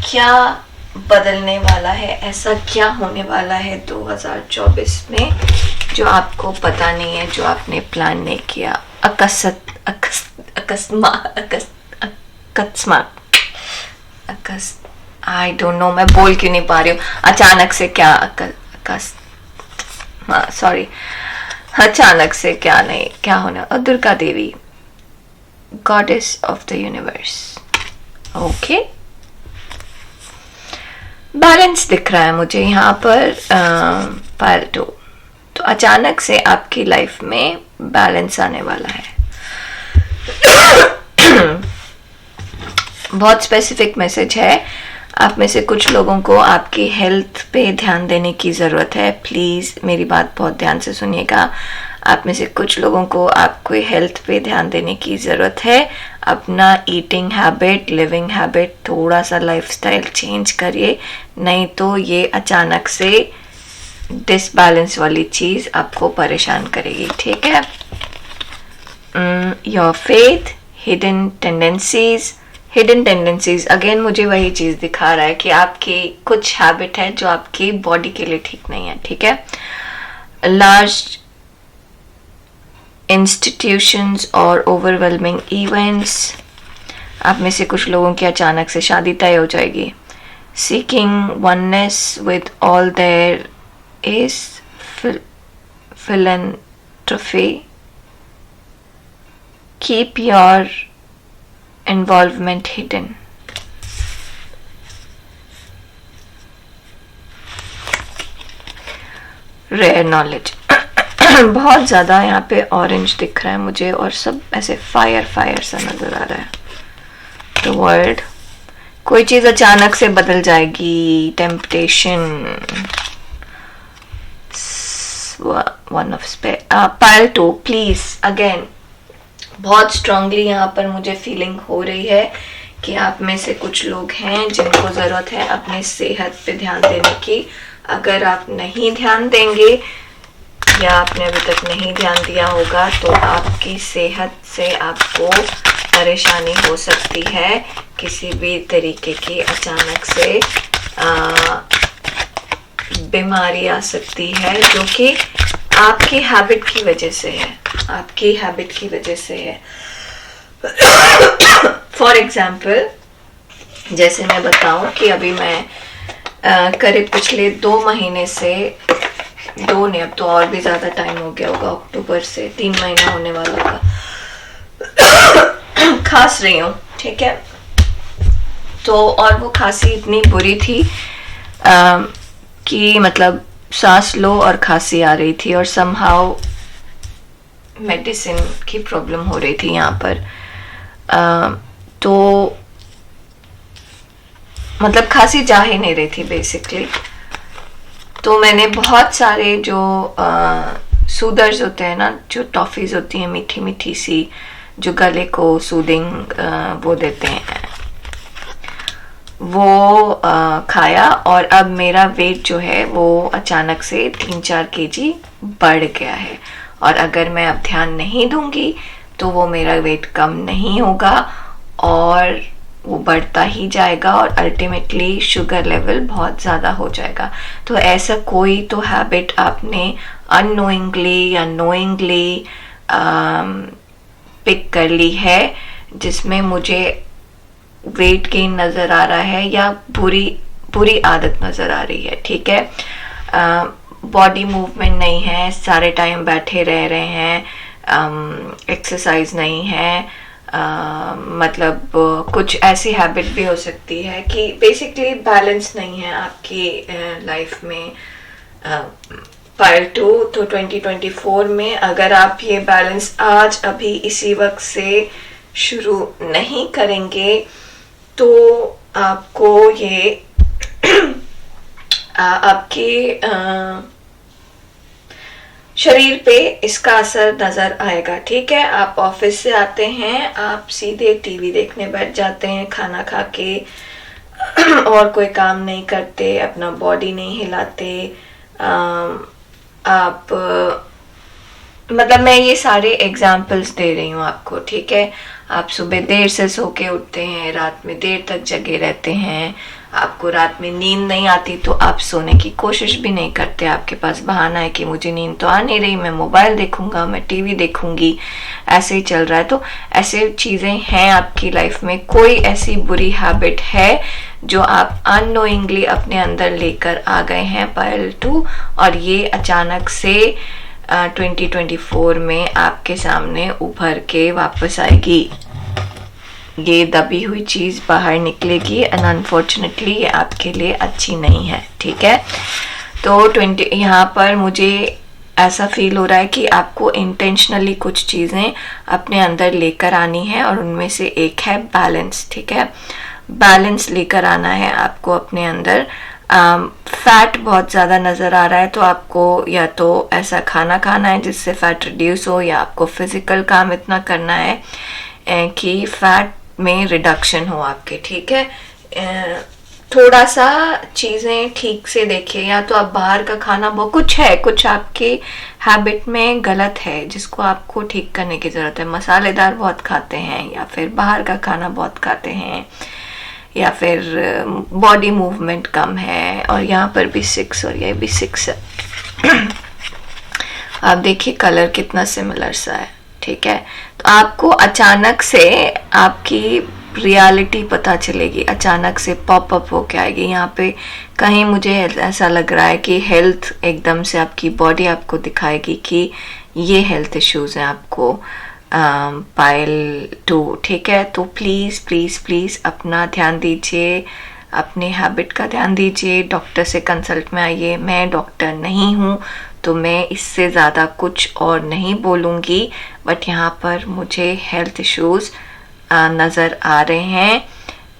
क्या बदलने वाला है, ऐसा क्या होने वाला है 2024 में जो आपको पता नहीं है, जो आपने प्लान नहीं किया। आई डोंट नो, मैं बोल क्यों नहीं पा रही हूँ। अचानक से क्या, सॉरी, अचानक से क्या नहीं, क्या होना। और Durga Devi, goddess of the universe. Okay, balance दिख रहा है मुझे यहाँ पर पाइल 2। तो अचानक से आपकी लाइफ में बैलेंस आने वाला है। बहुत स्पेसिफिक मैसेज है। आप में से कुछ लोगों को आपकी हेल्थ पे ध्यान देने की ज़रूरत है। प्लीज़ मेरी बात बहुत ध्यान से सुनिएगा। आप में से कुछ लोगों को आपको हेल्थ पे ध्यान देने की ज़रूरत है। अपना ईटिंग हैबिट, लिविंग हैबिट, थोड़ा सा लाइफस्टाइल चेंज करिए, नहीं तो ये अचानक से डिसबैलेंस वाली चीज़ आपको परेशान करेगी। ठीक है। Your faith, hidden tendencies, again मुझे वही चीज़ दिखा रहा है कि आपकी कुछ हैबिट है जो आपकी बॉडी के लिए ठीक नहीं है। ठीक है। लार्ज इंस्टीट्यूशंस और ओवरवेलमिंग इवेंट्स, आप में से कुछ लोगों की अचानक से शादी तय हो जाएगी। Seeking oneness with all there is philanthropy, keep your involvement hidden. Rare knowledge, बहुत ज़्यादा यहाँ पे ऑरेंज दिख रहा है मुझे, और सब ऐसे फायर सा नज़र आ रहा है। द वर्ल्ड, कोई चीज़ अचानक से बदल जाएगी। Temptation, one of pile 2, please again बहुत स्ट्रांगली यहाँ पर मुझे फीलिंग हो रही है कि आप में से कुछ लोग हैं जिनको ज़रूरत है अपने सेहत पे ध्यान देने की। अगर आप नहीं ध्यान देंगे या आपने अभी तक नहीं ध्यान दिया होगा तो आपकी सेहत से आपको परेशानी हो सकती है, किसी भी तरीके की अचानक से बीमारी आ सकती है जो कि आपकी हैबिट की वजह से है, आपकी हैबिट की वजह से है। फॉर एग्जाम्पल जैसे मैं बताऊं कि अभी मैं करीब पिछले 2 महीने से, 2 ने अब तो और भी ज़्यादा टाइम हो गया होगा, अक्टूबर से 3 महीना होने वाला था, खांस रही हूँ, ठीक है। तो और वो खांसी इतनी बुरी थी कि मतलब सांस लो और खांसी आ रही थी, और समहाउ मेडिसिन की प्रॉब्लम हो रही थी यहाँ पर। तो मतलब खांसी जा ही नहीं रही थी बेसिकली। तो मैंने बहुत सारे जो सूदर्स होते हैं ना, जो टॉफीज होती हैं मीठी मीठी सी, जो गले को सूदिंग वो देते हैं, वो खाया, और अब मेरा वेट जो है वो अचानक से 3-4 kg बढ़ गया है। और अगर मैं अब ध्यान नहीं दूंगी तो वो मेरा वेट कम नहीं होगा और वो बढ़ता ही जाएगा, और अल्टीमेटली शुगर लेवल बहुत ज़्यादा हो जाएगा। तो ऐसा कोई तो हैबिट आपने अननोइंगली या नोइंगली पिक कर ली है जिसमें मुझे वेट गेन नज़र आ रहा है या बुरी आदत नज़र आ रही है, ठीक है। बॉडी मूवमेंट नहीं है, सारे टाइम बैठे रह रहे हैं, एक्सरसाइज नहीं है, मतलब कुछ ऐसी हैबिट भी हो सकती है कि बेसिकली बैलेंस नहीं है आपकी लाइफ में। पाइल 2 तो 2024 में अगर आप ये बैलेंस आज अभी इसी वक्त से शुरू नहीं करेंगे तो आपको ये आपके शरीर पे इसका असर नज़र आएगा, ठीक है। आप ऑफिस से आते हैं, आप सीधे टीवी देखने बैठ जाते हैं खाना खा के, और कोई काम नहीं करते, अपना बॉडी नहीं हिलाते। आप मतलब मैं ये सारे एग्जाम्पल्स दे रही हूँ आपको, ठीक है। आप सुबह देर से सो के उठते हैं, रात में देर तक जगे रहते हैं, आपको रात में नींद नहीं आती तो आप सोने की कोशिश भी नहीं करते, आपके पास बहाना है कि मुझे नींद तो आ नहीं रही, मैं मोबाइल देखूंगा, मैं टीवी देखूंगी, ऐसे ही चल रहा है। तो ऐसे चीज़ें हैं आपकी लाइफ में, कोई ऐसी बुरी हैबिट है जो आप अननोइंगली अपने अंदर लेकर आ गए हैं पायल 2, और ये अचानक से 2024 में आपके सामने उभर के वापस आएगी। ये दबी हुई चीज़ बाहर निकलेगी, एंड अनफॉर्चुनेटली ये आपके लिए अच्छी नहीं है, ठीक है। तो यहाँ पर मुझे ऐसा फील हो रहा है कि आपको इंटेंशनली कुछ चीज़ें अपने अंदर लेकर आनी है, और उनमें से एक है बैलेंस, ठीक है। बैलेंस लेकर आना है आपको अपने अंदर। फैट बहुत ज़्यादा नज़र आ रहा है तो आपको या तो ऐसा खाना खाना है जिससे फैट रिड्यूस हो, या आपको फिज़िकल काम इतना करना है कि फैट में रिडक्शन हो आपके, ठीक है। थोड़ा सा चीज़ें ठीक से देखिए, या तो आप बाहर का खाना बहुत कुछ आपके हैबिट में गलत है जिसको आपको ठीक करने की ज़रूरत है। मसालेदार बहुत खाते हैं, या फिर बाहर का खाना बहुत खाते हैं, या फिर बॉडी मूवमेंट कम है, और यहाँ पर भी 6 और ये भी 6 है। आप देखिए कलर कितना सिमिलर सा है, ठीक है। तो आपको अचानक से आपकी रियलिटी पता चलेगी, अचानक से पॉप अप होके आएगी। यहाँ पे कहीं मुझे ऐसा लग रहा है कि हेल्थ एकदम से आपकी बॉडी आपको दिखाएगी कि ये हेल्थ इश्यूज हैं आपको पाइल 2, ठीक है। तो प्लीज़ प्लीज़ प्लीज़ अपना ध्यान दीजिए, अपने हैबिट का ध्यान दीजिए, डॉक्टर से कंसल्ट में आइए। मैं डॉक्टर नहीं हूँ तो मैं इससे ज़्यादा कुछ और नहीं बोलूँगी, बट यहाँ पर मुझे हेल्थ इश्यूज़ नज़र आ रहे हैं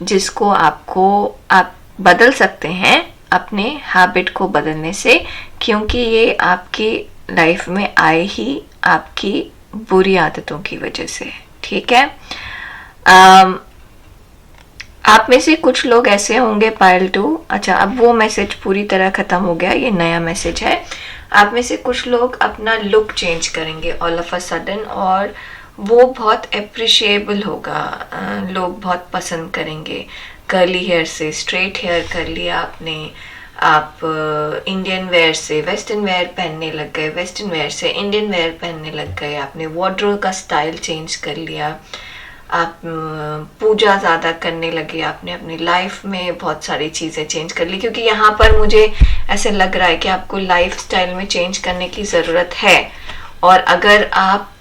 जिसको आप बदल सकते हैं अपने हैबिट को बदलने से, क्योंकि ये आपकी लाइफ में आए ही आपकी बुरी आदतों की वजह से, ठीक है। आप में से कुछ लोग ऐसे होंगे पायल 2, अच्छा अब वो मैसेज पूरी तरह ख़त्म हो गया, ये नया मैसेज है। आप में से कुछ लोग अपना लुक चेंज करेंगे ऑल ऑफ अ सडन, और वो बहुत अप्रिशिएबल होगा, लोग बहुत पसंद करेंगे। कर्ली हेयर से स्ट्रेट हेयर कर लिया आपने, आप इंडियन वेयर से वेस्टर्न वेयर पहनने लग गए, वेस्टर्न वेयर से इंडियन वेयर पहनने लग गए, आपने वार्डरोब का स्टाइल चेंज कर लिया, आप पूजा ज़्यादा करने लगे, आपने अपनी लाइफ में बहुत सारी चीज़ें चेंज कर ली। क्योंकि यहाँ पर मुझे ऐसे लग रहा है कि आपको लाइफ स्टाइल में चेंज करने की ज़रूरत है, और अगर आप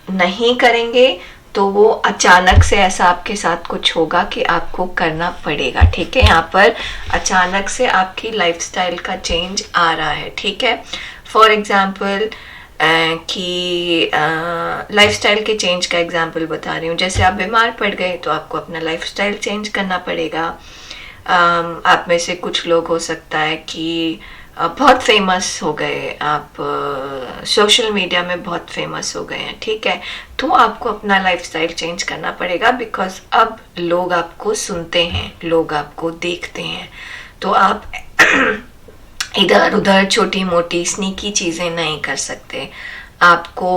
नहीं करेंगे तो वो अचानक से ऐसा आपके साथ कुछ होगा कि आपको करना पड़ेगा। ठीक है, यहाँ पर अचानक से आपकी लाइफस्टाइल का चेंज आ रहा है। ठीक है, फॉर एग्जांपल कि लाइफस्टाइल के चेंज का एग्जांपल बता रही हूँ। जैसे आप बीमार पड़ गए तो आपको अपना लाइफस्टाइल चेंज करना पड़ेगा। आप में से कुछ लोग हो सकता है कि बहुत फेमस हो गए, आप सोशल मीडिया में बहुत फेमस हो गए हैं। ठीक है, तो आपको अपना लाइफस्टाइल चेंज करना पड़ेगा, बिकॉज अब लोग आपको सुनते हैं, लोग आपको देखते हैं। तो आप इधर उधर छोटी मोटी स्नीकी चीज़ें नहीं कर सकते। आपको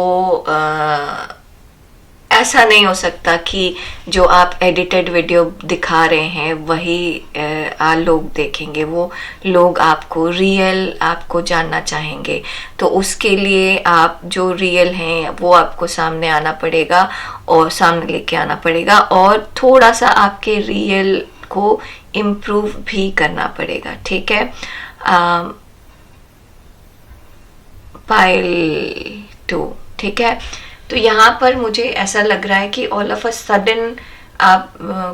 ऐसा नहीं हो सकता कि जो आप एडिटेड वीडियो दिखा रहे हैं वही लोग देखेंगे। वो लोग आपको रियल आपको जानना चाहेंगे, तो उसके लिए आप जो रियल हैं वो आपको सामने आना पड़ेगा और सामने लेके आना पड़ेगा, और थोड़ा सा आपके रियल को इम्प्रूव भी करना पड़ेगा। ठीक है, पाइल 2। ठीक है, तो यहाँ पर मुझे ऐसा लग रहा है कि ऑल ऑफ अ सडन आप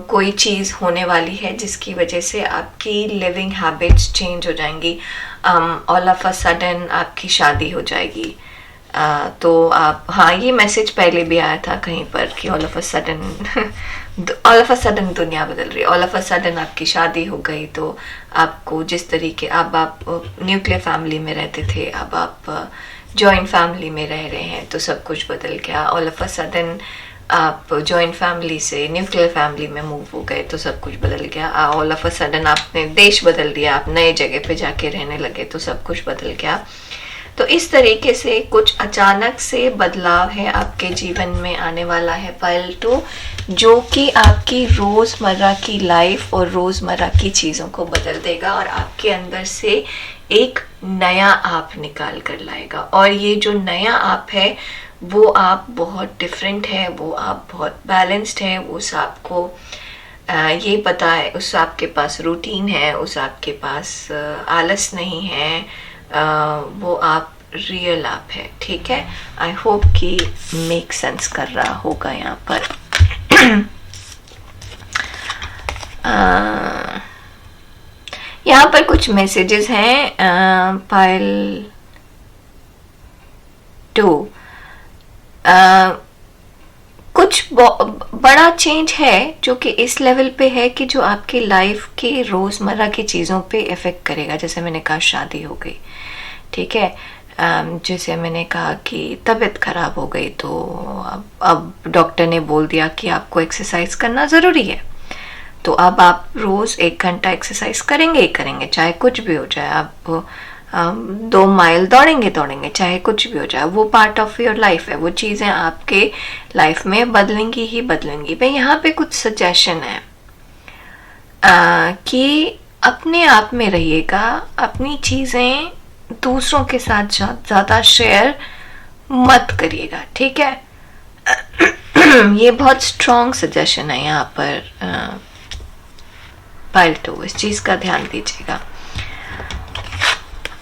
कोई चीज़ होने वाली है जिसकी वजह से आपकी लिविंग हैबिट्स चेंज हो जाएंगी। ऑल ऑफ अ सडन आपकी शादी हो जाएगी। तो आप, हाँ, ये मैसेज पहले भी आया था कहीं पर कि ऑल ऑफ अ सडन दुनिया बदल रही है। ऑल ऑफ अ सडन आपकी शादी हो गई, तो आपको जिस तरीके अब आप न्यूक्लियर फैमिली में रहते थे, अब आप जॉइंट फैमिली में रह रहे हैं, तो सब कुछ बदल गया। ऑल ऑफ अ सडन आप जॉइंट फैमिली से न्यूक्लियर फैमिली में मूव हो गए, तो सब कुछ बदल गया। ऑल ऑफ अ सडन आपने देश बदल दिया, आप नए जगह पे जाके रहने लगे, तो सब कुछ बदल गया। तो इस तरीके से कुछ अचानक से बदलाव है आपके जीवन में आने वाला है पाइल 2, जो कि आपकी रोज़मर्रा की लाइफ और रोज़मर्रा की चीज़ों को बदल देगा और आपके अंदर से एक नया आप निकाल कर लाएगा। और ये जो नया आप है वो आप बहुत डिफरेंट है, वो आप बहुत बैलेंस्ड है, उस आपको ये पता है, उस आपके पास रूटीन है, उस आपके पास आलस नहीं है, वो आप रियल आप है। ठीक है, आई होप कि मेक सेंस कर रहा होगा यहाँ पर। यहाँ पर कुछ मैसेजेस हैं पाइल 2। कुछ बड़ा चेंज है जो कि इस लेवल पे है कि जो आपकी लाइफ के रोज़मर्रा की चीज़ों पे इफ़ेक्ट करेगा। जैसे मैंने कहा शादी हो गई, ठीक है, जैसे मैंने कहा कि तबीयत ख़राब हो गई, तो अब डॉक्टर ने बोल दिया कि आपको एक्सरसाइज करना ज़रूरी है, तो अब आप रोज़ 1 घंटा एक्सरसाइज करेंगे ही करेंगे, चाहे कुछ भी हो जाए। आप 2 माइल दौड़ेंगे, चाहे कुछ भी हो जाए। वो पार्ट ऑफ योर लाइफ है, वो चीज़ें आपके लाइफ में बदलेंगी ही बदलेंगी। भाई यहाँ पे कुछ सजेशन है कि अपने आप में रहिएगा, अपनी चीज़ें दूसरों के साथ ज़्यादा शेयर मत करिएगा। ठीक है, ये बहुत स्ट्रॉन्ग सजेशन है यहाँ पर पाइल 2, इस चीज़ का ध्यान दीजिएगा।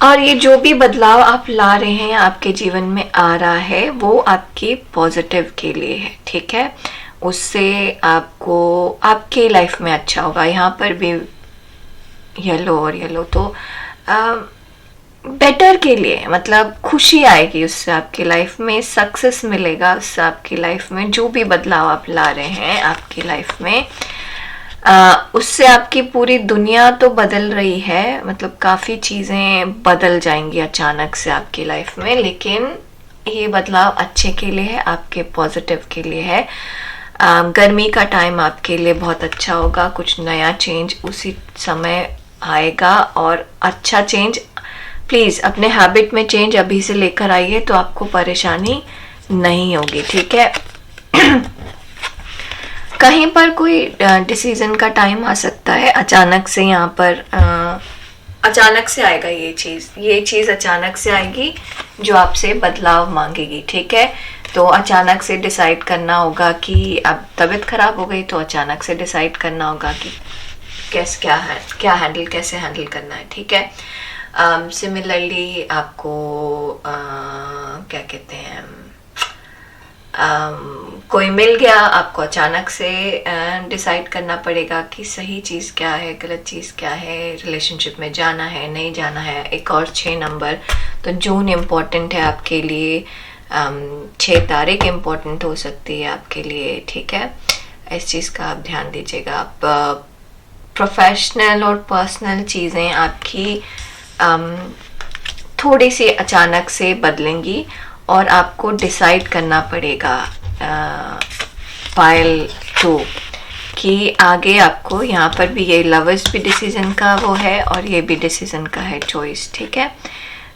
और ये जो भी बदलाव आप ला रहे हैं, आपके जीवन में आ रहा है, वो आपके पॉजिटिव के लिए है। ठीक है, उससे आपको आपके लाइफ में अच्छा होगा। यहाँ पर भी येलो और येलो, तो बेटर के लिए, मतलब खुशी आएगी उससे, आपकी लाइफ में सक्सेस मिलेगा उससे। आपकी लाइफ में जो भी बदलाव आप ला रहे हैं आपकी लाइफ में, उससे आपकी पूरी दुनिया तो बदल रही है, मतलब काफ़ी चीज़ें बदल जाएंगी अचानक से आपकी लाइफ में, लेकिन ये बदलाव अच्छे के लिए है, आपके पॉजिटिव के लिए है। गर्मी का टाइम आपके लिए बहुत अच्छा होगा, कुछ नया चेंज उसी समय आएगा, और अच्छा चेंज। प्लीज़ अपने हैबिट में चेंज अभी से लेकर आइए, तो आपको परेशानी नहीं होगी। ठीक है, कहीं पर कोई डिसीजन का टाइम आ सकता है अचानक से। यहाँ पर अचानक से आएगा ये चीज़ अचानक से आएगी जो आपसे बदलाव मांगेगी, ठीक है। तो अचानक से डिसाइड करना होगा कि अब तबीयत खराब हो गई, तो अचानक से डिसाइड करना होगा कि कैसे कैसे हैंडल करना है, ठीक है। सिमिलरली आपको क्या कहते हैं, कोई मिल गया, आपको अचानक से डिसाइड करना पड़ेगा कि सही चीज़ क्या है, गलत चीज़ क्या है, रिलेशनशिप में जाना है नहीं जाना है। एक और 6 नंबर, तो जून इम्पोर्टेंट है आपके लिए, 6 तारीख इम्पोर्टेंट हो सकती है आपके लिए, ठीक है। इस चीज़ का आप ध्यान दीजिएगा। आप प्रोफेशनल और पर्सनल चीज़ें आपकी थोड़ी सी अचानक से बदलेंगी और आपको डिसाइड करना पड़ेगा पाइल 2 कि आगे आपको, यहाँ पर भी ये लवर्स भी डिसीजन का वो है और ये भी डिसीजन का है चॉइस, ठीक है।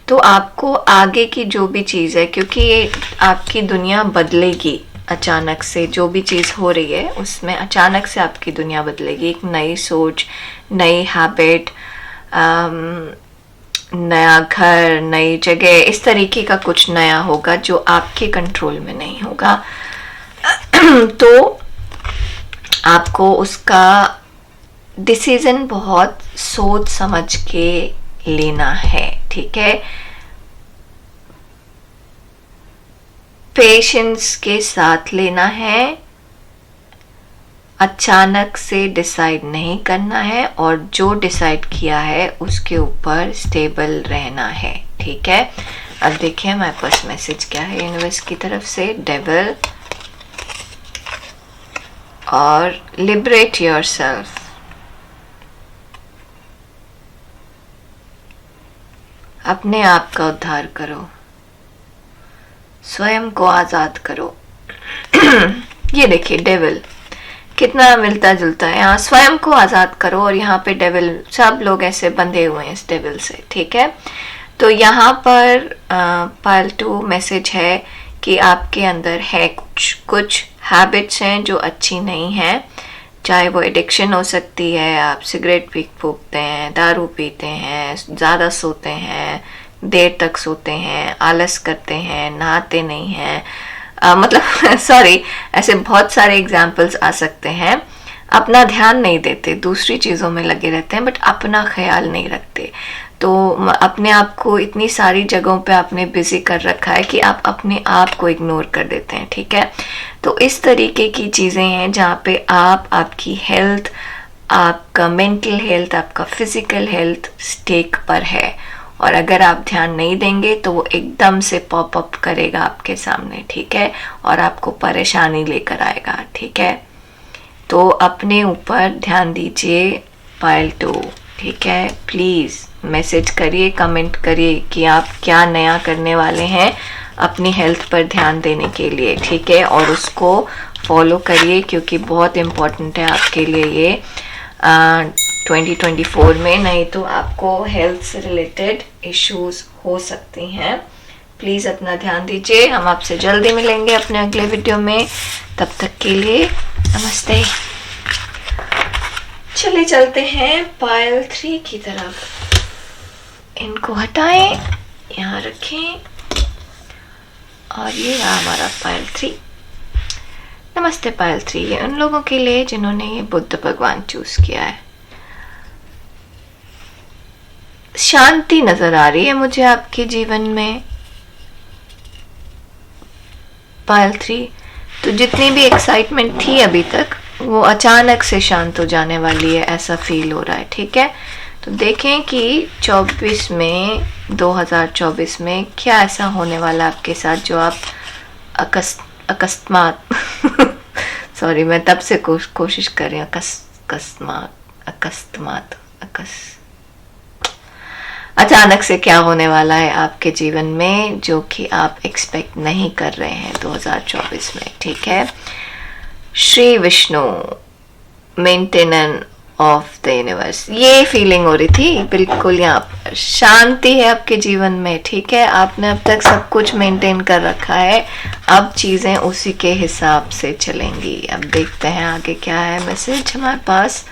तो आपको आगे की जो भी चीज़ है, क्योंकि ये आपकी दुनिया बदलेगी अचानक से, जो भी चीज़ हो रही है उसमें अचानक से आपकी दुनिया बदलेगी। एक नई सोच, नई हैबिट, नया घर, नई जगह, इस तरीके का कुछ नया होगा जो आपके कंट्रोल में नहीं होगा। तो आपको उसका डिसीजन बहुत सोच समझ के लेना है, ठीक है। पेशेंस के साथ लेना है, अचानक से डिसाइड नहीं करना है और जो डिसाइड किया है उसके ऊपर स्टेबल रहना है, ठीक है। अब देखिए हमारे पास मैसेज क्या है यूनिवर्स की तरफ से। डेविल और लिबरेट योरसेल्फ। अपने आप का उद्धार करो, स्वयं को आजाद करो। ये देखिए डेविल कितना मिलता जुलता है। यहाँ स्वयं को आजाद करो और यहाँ पे डेविल, सब लोग ऐसे बंधे हुए हैं इस डेविल से, ठीक है। तो यहाँ पर पाइल 2 मैसेज है कि आपके अंदर है कुछ हैबिट्स हैं जो अच्छी नहीं हैं, चाहे वो एडिक्शन हो सकती है, आप सिगरेट फूकते हैं, दारू पीते हैं, ज़्यादा सोते हैं, देर तक सोते हैं, आलस करते हैं, नहाते नहीं हैं, मतलब सॉरी, ऐसे बहुत सारे एग्जाम्पल्स आ सकते हैं। अपना ध्यान नहीं देते, दूसरी चीज़ों में लगे रहते हैं, बट अपना ख्याल नहीं रखते। तो अपने आप को इतनी सारी जगहों पे आपने बिजी कर रखा है कि आप अपने आप को इग्नोर कर देते हैं, ठीक है। तो इस तरीके की चीज़ें हैं जहाँ पे आपकी हेल्थ, आपका मेंटल हेल्थ, आपका फिजिकल हेल्थ स्टेक पर है और अगर आप ध्यान नहीं देंगे तो वो एकदम से पॉप अप करेगा आपके सामने, ठीक है, और आपको परेशानी लेकर आएगा, ठीक है। तो अपने ऊपर ध्यान दीजिए पाइल 2, ठीक है। प्लीज़ मैसेज करिए, कमेंट करिए कि आप क्या नया करने वाले हैं अपनी हेल्थ पर ध्यान देने के लिए, ठीक है, और उसको फॉलो करिए क्योंकि बहुत इम्पोर्टेंट है आपके लिए ये 2024 में, नहीं तो आपको हेल्थ से रिलेटेड इश्यूज हो सकती हैं। प्लीज़ अपना ध्यान दीजिए। हम आपसे जल्दी मिलेंगे अपने अगले वीडियो में, तब तक के लिए नमस्ते। चले चलते हैं पाइल 3 की तरफ। इनको हटाएं, यहाँ रखें और ये रहा हमारा पाइल 3। नमस्ते पाइल 3, ये उन लोगों के लिए जिन्होंने ये बुद्ध भगवान चूज किया है। शांति नजर आ रही है मुझे आपके जीवन में पाइल 3। तो जितनी भी एक्साइटमेंट थी अभी तक वो अचानक से शांत हो जाने वाली है, ऐसा फील हो रहा है, ठीक है। तो देखें कि 2024 में क्या ऐसा होने वाला आपके साथ जो आप अकस्मात सॉरी, मैं तब से कोशिश कर रही हूँ अचानक से क्या होने वाला है आपके जीवन में जो कि आप एक्सपेक्ट नहीं कर रहे हैं 2024 में, ठीक है। Shri Vishnu, maintenance of the universe. ये फीलिंग हो रही थी बिल्कुल। यहाँ पर शांति है आपके जीवन में, ठीक है। आपने अब तक सब कुछ मेंटेन कर रखा है, अब चीजें उसी के हिसाब से चलेंगी। अब देखते हैं आगे क्या है मैसेज हमारे पास।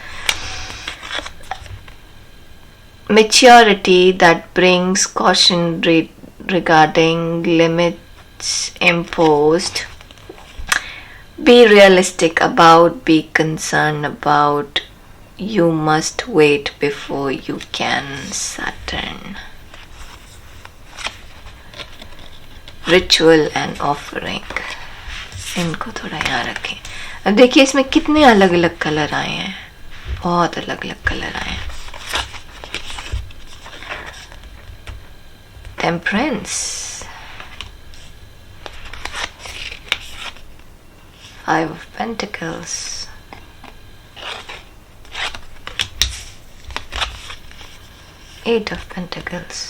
Maturity that brings caution regarding limits imposed. Be realistic about, be concerned about. You must wait before you can Saturn. Ritual and offering. इनको थोड़ा यहाँ रखें। अब देखिए इसमें कितने अलग अलग कलर आए हैं, बहुत अलग अलग कलर आए हैं। Temperance, 5 of Pentacles, Eight of Pentacles।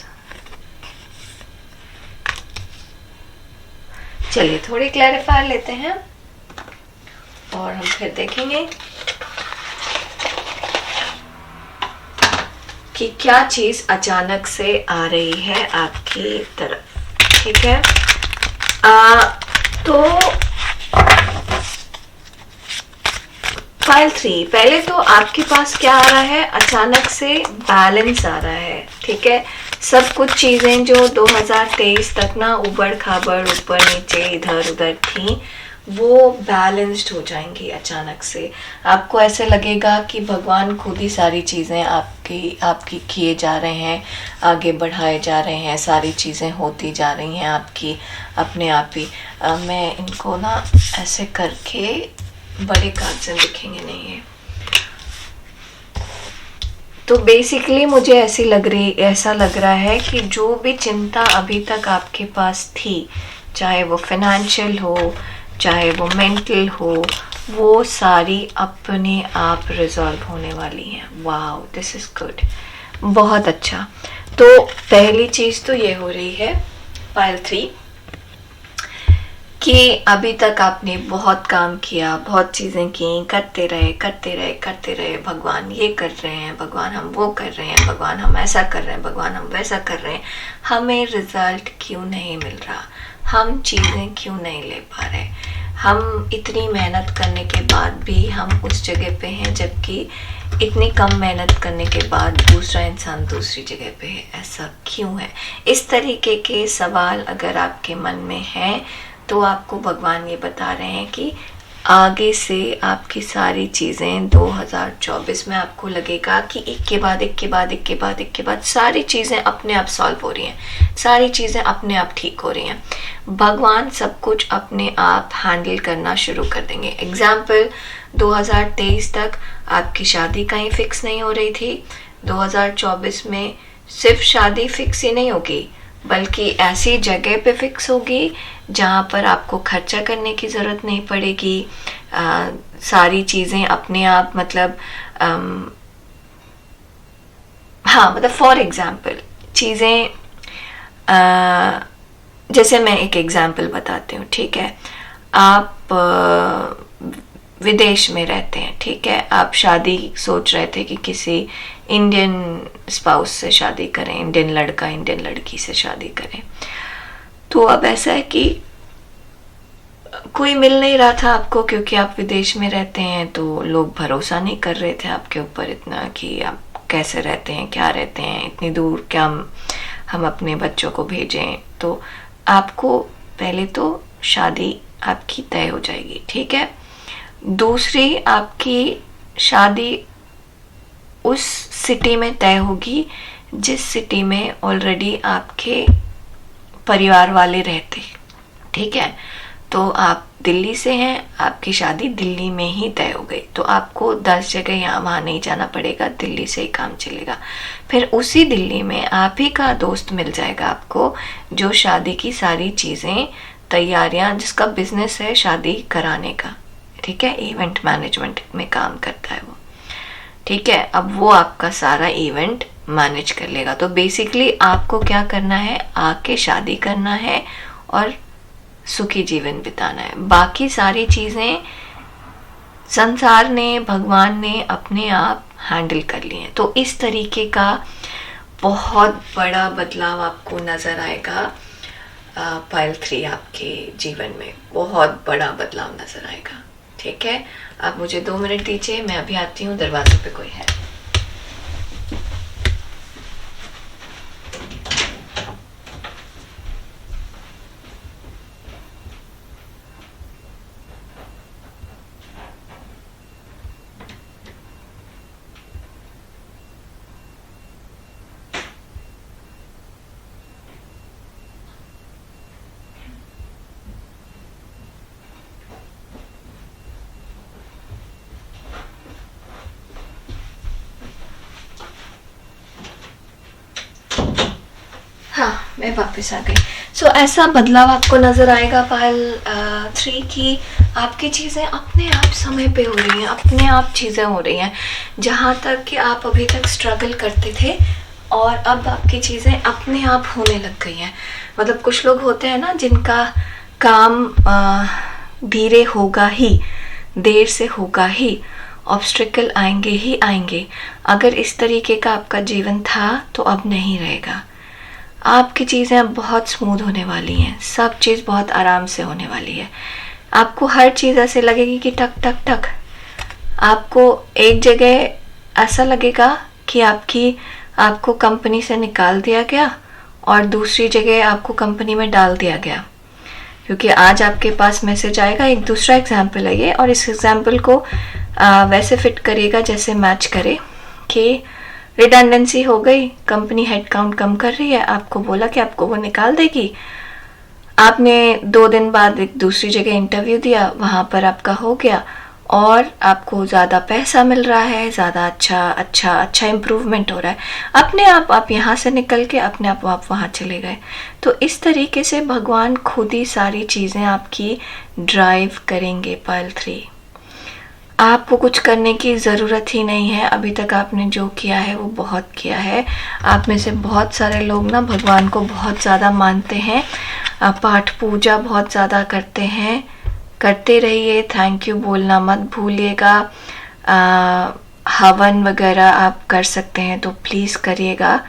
चलिए थोड़ी क्लैरिफाई लेते हैं और हम फिर देखेंगे कि क्या चीज अचानक से आ रही है आपकी तरफ, ठीक है। तो फाइल 3, पहले तो आपके पास क्या आ रहा है, अचानक से बैलेंस आ रहा है, ठीक है। सब कुछ चीजें जो 2023 तक ना उबड़ खाबड़ ऊपर नीचे इधर उधर थी, वो बैलेंस्ड हो जाएंगी अचानक से। आपको ऐसे लगेगा कि भगवान खुद ही सारी चीज़ें आपकी किए जा रहे हैं, आगे बढ़ाए जा रहे हैं, सारी चीज़ें होती जा रही हैं आपकी अपने आप ही। मैं इनको ना ऐसे करके बड़े कार्ड से दिखेंगे नहीं है। तो बेसिकली मुझे ऐसा लग रहा है कि जो भी चिंता अभी तक आपके पास थी, चाहे वो फाइनेंशियल हो, चाहे वो मेंटल हो, वो सारी अपने आप रिजॉल्व होने वाली हैं। वाओ, दिस इज गुड, बहुत अच्छा। तो पहली चीज तो ये हो रही है पाइल 3 कि अभी तक आपने बहुत काम किया, बहुत चीजें की, करते रहे। भगवान ये कर रहे हैं, भगवान हम वो कर रहे हैं, भगवान हम ऐसा कर रहे हैं, भगवान हम वैसा कर रहे हैं, हमें रिजल्ट क्यों नहीं मिल रहा, हम चीज़ें क्यों नहीं ले पा रहे, हम इतनी मेहनत करने के बाद भी हम उस जगह पे हैं, जबकि इतनी कम मेहनत करने के बाद दूसरा इंसान दूसरी जगह पे है, ऐसा क्यों है। इस तरीके के सवाल अगर आपके मन में हैं तो आपको भगवान ये बता रहे हैं कि आगे से आपकी सारी चीज़ें 2024 में आपको लगेगा कि एक के बाद सारी चीज़ें अपने आप सॉल्व हो रही हैं, सारी चीज़ें अपने आप ठीक हो रही हैं। भगवान सब कुछ अपने आप हैंडल करना शुरू कर देंगे। एग्जाम्पल, 2023 तक आपकी शादी कहीं फिक्स नहीं हो रही थी, 2024 में सिर्फ शादी फिक्स ही नहीं होगी, बल्कि ऐसी जगह पे फिक्स होगी जहाँ पर आपको खर्चा करने की ज़रूरत नहीं पड़ेगी। सारी चीज़ें अपने आप मतलब हाँ, मतलब फॉर एग्जाम्पल चीज़ें जैसे मैं एक एग्जाम्पल बताती हूँ, ठीक है। आप विदेश में रहते हैं, ठीक है, आप शादी सोच रहे थे कि किसी इंडियन स्पाउस से शादी करें, इंडियन लड़का इंडियन लड़की से शादी करें। तो अब ऐसा है कि कोई मिल नहीं रहा था आपको, क्योंकि आप विदेश में रहते हैं, तो लोग भरोसा नहीं कर रहे थे आपके ऊपर इतना कि आप कैसे रहते हैं, क्या रहते हैं, इतनी दूर क्या हम अपने बच्चों को भेजें। तो आपको पहले तो शादी आपकी तय हो जाएगी, ठीक है। दूसरी, आपकी शादी उस सिटी में तय होगी जिस सिटी में ऑलरेडी आपके परिवार वाले रहते, ठीक है। तो आप दिल्ली से हैं, आपकी शादी दिल्ली में ही तय हो गई, तो आपको 10 जगह यहाँ वहाँ नहीं जाना पड़ेगा, दिल्ली से ही काम चलेगा। फिर उसी दिल्ली में आप ही का दोस्त मिल जाएगा आपको, जो शादी की सारी चीज़ें तैयारियां, जिसका बिजनेस है शादी कराने का, ठीक है, इवेंट मैनेजमेंट में काम करता है वो, ठीक है। अब वो आपका सारा इवेंट मैनेज कर लेगा। तो बेसिकली आपको क्या करना है, आके शादी करना है और सुखी जीवन बिताना है। बाकी सारी चीज़ें संसार ने, भगवान ने अपने आप हैंडल कर लिए हैं। तो इस तरीके का बहुत बड़ा बदलाव आपको नज़र आएगा पाइल 3 आपके जीवन में, बहुत बड़ा बदलाव नज़र आएगा। ठीक है, आप मुझे 2 मिनट दीजिए, मैं अभी आती हूँ, दरवाजे पे कोई है। हाँ, मैं वापस आ गई। सो ऐसा बदलाव आपको नज़र आएगा पाइल 3 की आपकी चीज़ें अपने आप समय पे हो रही हैं, अपने आप चीज़ें हो रही हैं। जहाँ तक कि आप अभी तक स्ट्रगल करते थे और अब आपकी चीज़ें अपने आप होने लग गई हैं। मतलब कुछ लोग होते हैं ना जिनका काम धीरे होगा ही, देर से होगा ही, ऑब्स्ट्रिकल आएंगे ही आएंगे। अगर इस तरीके का आपका जीवन था तो अब नहीं रहेगा। आपकी चीज़ें अब बहुत स्मूथ होने वाली हैं, सब चीज़ बहुत आराम से होने वाली है। आपको हर चीज़ ऐसे लगेगी कि टक टक टक। आपको एक जगह ऐसा लगेगा कि आपको कंपनी से निकाल दिया गया और दूसरी जगह आपको कंपनी में डाल दिया गया। क्योंकि आज आपके पास मैसेज आएगा, एक दूसरा एग्जाम्पल है ये, और इस एग्जाम्पल को वैसे फिट करिएगा जैसे मैच करे कि रिडंडेंसी हो गई, कंपनी हेड काउंट कम कर रही है, आपको बोला कि आपको वो निकाल देगी। आपने 2 दिन बाद एक दूसरी जगह इंटरव्यू दिया, वहाँ पर आपका हो गया और आपको ज़्यादा पैसा मिल रहा है, ज़्यादा अच्छा इम्प्रूवमेंट हो रहा है। अपने आप यहाँ से निकल के अपने आप वहाँ चले गए। तो इस तरीके से भगवान खुद ही सारी चीज़ें आपकी ड्राइव करेंगे पाइल 3। आपको कुछ करने की ज़रूरत ही नहीं है। अभी तक आपने जो किया है वो बहुत किया है। आप में से बहुत सारे लोग ना भगवान को बहुत ज़्यादा मानते हैं, पाठ पूजा बहुत ज़्यादा करते हैं। करते रहिए, थैंक यू बोलना मत भूलिएगा। हवन वगैरह आप कर सकते हैं तो प्लीज़ करिएगा।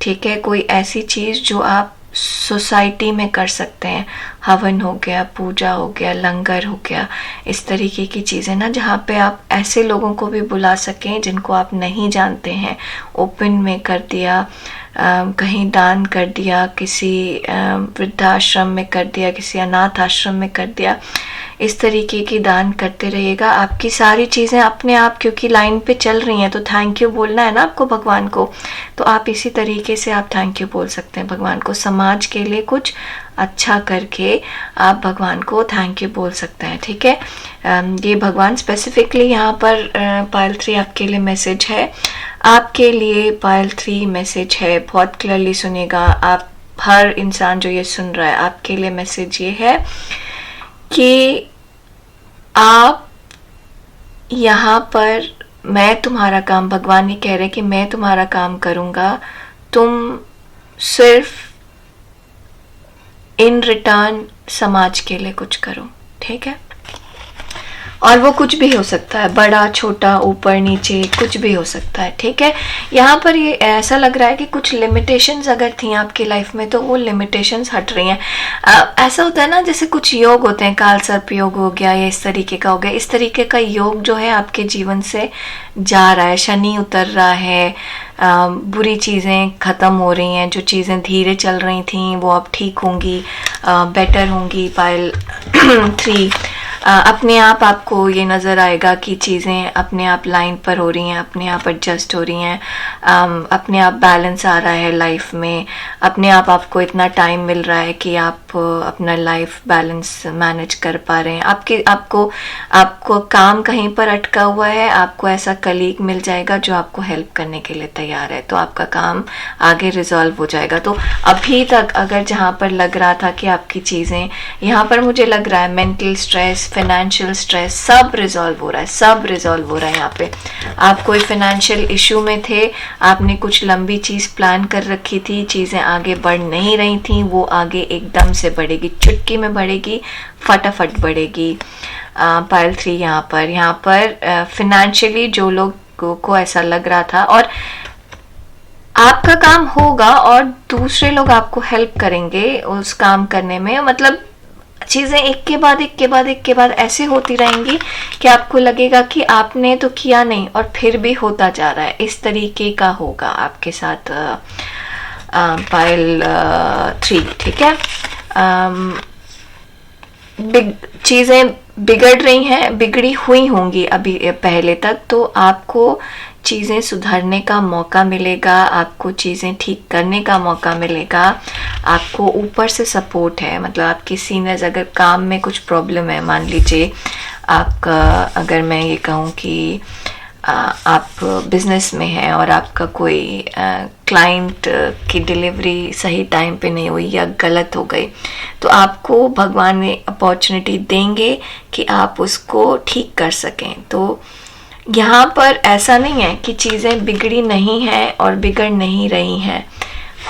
ठीक है, कोई ऐसी चीज़ जो आप सोसाइटी में कर सकते हैं, हवन हो गया, पूजा हो गया, लंगर हो गया, इस तरीके की चीज़ें ना, जहाँ पे आप ऐसे लोगों को भी बुला सकें जिनको आप नहीं जानते हैं। ओपन में कर दिया, कहीं दान कर दिया, किसी वृद्धाश्रम में कर दिया, किसी अनाथ आश्रम में कर दिया। इस तरीके की दान करते रहिएगा। आपकी सारी चीज़ें अपने आप क्योंकि लाइन पे चल रही हैं, तो थैंक यू बोलना है ना आपको भगवान को, तो आप इसी तरीके से आप थैंक यू बोल सकते हैं भगवान को। समाज के लिए कुछ अच्छा करके आप भगवान को थैंक यू बोल सकते हैं। ठीक है, ये भगवान स्पेसिफिकली यहाँ पर पाइल 3 आपके लिए मैसेज है। आपके लिए पाइल 3 मैसेज है, बहुत क्लियरली सुनिएगा। आप हर इंसान जो ये सुन रहा है, आपके लिए मैसेज ये है कि आप यहाँ पर, मैं तुम्हारा काम, भगवान ये कह रहे हैं कि मैं तुम्हारा काम करूँगा, तुम सिर्फ इन रिटर्न समाज के लिए कुछ करो। ठीक है, और वो कुछ भी हो सकता है, बड़ा छोटा, ऊपर नीचे, कुछ भी हो सकता है। ठीक है, यहाँ पर ये ऐसा लग रहा है कि कुछ लिमिटेशंस अगर थी आपकी लाइफ में तो वो लिमिटेशंस हट रही हैं। ऐसा होता है ना, जैसे कुछ योग होते हैं, काल सर्प योग हो गया या इस तरीके का हो गया। इस तरीके का योग जो है आपके जीवन से जा रहा है, शनि उतर रहा है, बुरी चीज़ें ख़त्म हो रही हैं, जो चीज़ें धीरे चल रही थी वो अब ठीक होंगी, बेटर होंगी। पाइल 3 अपने आप आपको ये नज़र आएगा कि चीज़ें अपने आप लाइन पर हो रही हैं, अपने आप एडजस्ट हो रही हैं, अपने आप बैलेंस आ रहा है लाइफ में, अपने आप आपको इतना टाइम मिल रहा है कि आप अपना लाइफ बैलेंस मैनेज कर पा रहे हैं। आपको काम कहीं पर अटका हुआ है, आपको ऐसा कलीग मिल जाएगा जो आपको हेल्प करने के लिए तैयार है, तो आपका काम आगे रिजॉल्व हो जाएगा। तो अभी तक अगर जहाँ पर लग रहा था कि आपकी चीज़ें, यहाँ पर मुझे लग रहा है मेंटल स्ट्रेस, फाइनेंशियल स्ट्रेस, सब रिजॉल्व हो रहा है, सब रिजॉल्व हो रहा है। यहाँ पे आप कोई फाइनेंशियल इशू में थे, आपने कुछ लंबी चीज़ प्लान कर रखी थी, चीज़ें आगे बढ़ नहीं रही थी, वो आगे एकदम से बढ़ेगी, चुटकी में बढ़ेगी, फटाफट बढ़ेगी। पाइल 3 यहाँ पर फाइनेंशियली जो लोग को ऐसा लग रहा था, और आपका काम होगा और दूसरे लोग आपको हेल्प करेंगे उस काम करने में। मतलब चीजें एक के बाद एक के बाद एक के बाद ऐसे होती रहेंगी कि आपको लगेगा कि आपने तो किया नहीं और फिर भी होता जा रहा है। इस तरीके का होगा आपके साथ पाइल 3, ठीक है। चीजें बिगड़ रही हैं, बिगड़ी हुई होंगी अभी पहले तक, तो आपको चीज़ें सुधारने का मौका मिलेगा, आपको चीज़ें ठीक करने का मौका मिलेगा, आपको ऊपर से सपोर्ट है। मतलब आपके सीनियर्स, अगर काम में कुछ प्रॉब्लम है, मान लीजिए आपका, अगर मैं ये कहूँ कि आप बिजनेस में हैं और आपका कोई क्लाइंट की डिलीवरी सही टाइम पे नहीं हुई या गलत हो गई, तो आपको भगवान ने अपॉर्चुनिटी देंगे कि आप उसको ठीक कर सकें। तो यहाँ पर ऐसा नहीं है कि चीज़ें बिगड़ी नहीं हैं और बिगड़ नहीं रही हैं,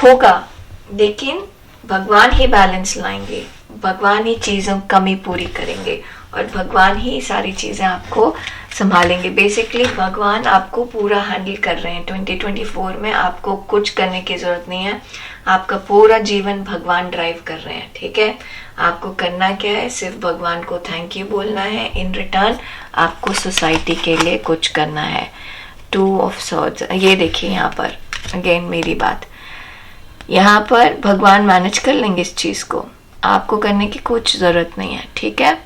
होगा, लेकिन भगवान ही बैलेंस लाएंगे, भगवान ही चीज़ों कमी पूरी करेंगे और भगवान ही सारी चीज़ें आपको संभालेंगे। बेसिकली भगवान आपको पूरा हैंडल कर रहे हैं 2024 में, आपको कुछ करने की ज़रूरत नहीं है, आपका पूरा जीवन भगवान ड्राइव कर रहे हैं, ठीक है। आपको करना क्या है, सिर्फ भगवान को थैंक यू बोलना है, इन रिटर्न आपको सोसाइटी के लिए कुछ करना है। 2 ऑफ सॉर्ड्स, ये देखिए यहाँ पर अगेन मेरी बात, यहाँ पर भगवान मैनेज कर लेंगे इस चीज़ को, आपको करने की कुछ ज़रूरत नहीं है, ठीक है।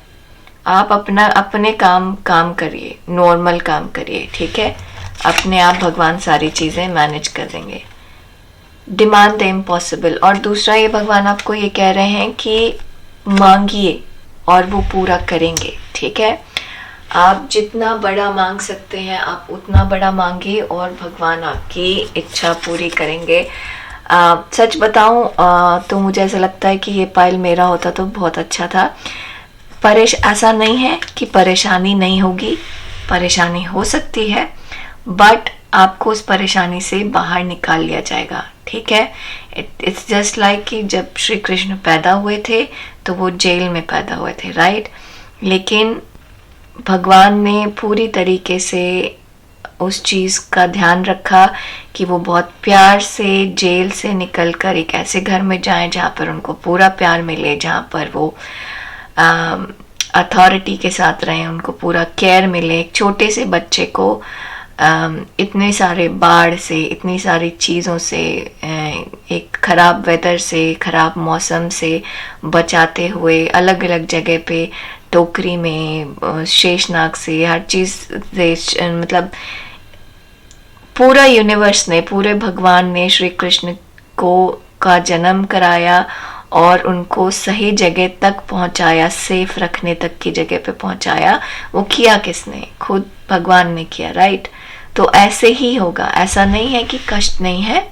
आप अपने काम करिए, नॉर्मल काम करिए, ठीक है। अपने आप भगवान सारी चीज़ें मैनेज कर देंगे। Demand the impossible. और दूसरा, ये भगवान आपको ये कह रहे हैं कि मांगिए और वो पूरा करेंगे, ठीक है। आप जितना बड़ा मांग सकते हैं आप उतना बड़ा मांगिए और भगवान आपकी इच्छा पूरी करेंगे। सच बताऊं तो मुझे ऐसा लगता है कि ये पाइल मेरा होता तो बहुत अच्छा था। ऐसा नहीं है कि परेशानी नहीं होगी, परेशानी हो सकती है, बट आपको उस परेशानी से बाहर निकाल लिया जाएगा, ठीक है। इट्स जस्ट लाइक कि जब श्री कृष्ण पैदा हुए थे तो वो जेल में पैदा हुए थे, राइट। लेकिन भगवान ने पूरी तरीके से उस चीज़ का ध्यान रखा कि वो बहुत प्यार से जेल से निकलकर एक ऐसे घर में जाएं जहाँ पर उनको पूरा प्यार मिले, जहाँ पर वो अथॉरिटी के साथ रहें, उनको पूरा केयर मिले। एक छोटे से बच्चे को इतने सारे बाढ़ से, इतनी सारी चीज़ों से, एक ख़राब वेदर से, ख़राब मौसम से बचाते हुए अलग अलग जगह पे टोकरी में, शेषनाग से, हर चीज़ से, मतलब पूरा यूनिवर्स ने, पूरे भगवान ने श्री कृष्ण का जन्म कराया और उनको सही जगह तक पहुंचाया, सेफ रखने तक की जगह पे पहुंचाया। वो किया किसने? खुद भगवान ने किया, राइट। तो ऐसे ही होगा, ऐसा नहीं है कि कष्ट नहीं है,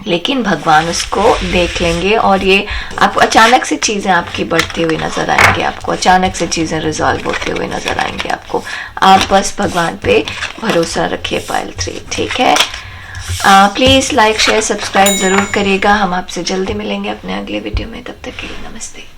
लेकिन भगवान उसको देख लेंगे और ये आपको अचानक से चीज़ें आपकी बढ़ती हुई नज़र आएंगी, आपको अचानक से चीज़ें रिजॉल्व होते हुए नज़र आएंगी आपको। आप बस भगवान पे भरोसा रखिए पाइल 3, ठीक है। प्लीज़ लाइक शेयर सब्सक्राइब ज़रूर करिएगा। हम आपसे जल्दी मिलेंगे अपने अगले वीडियो में, तब तक के लिए नमस्ते।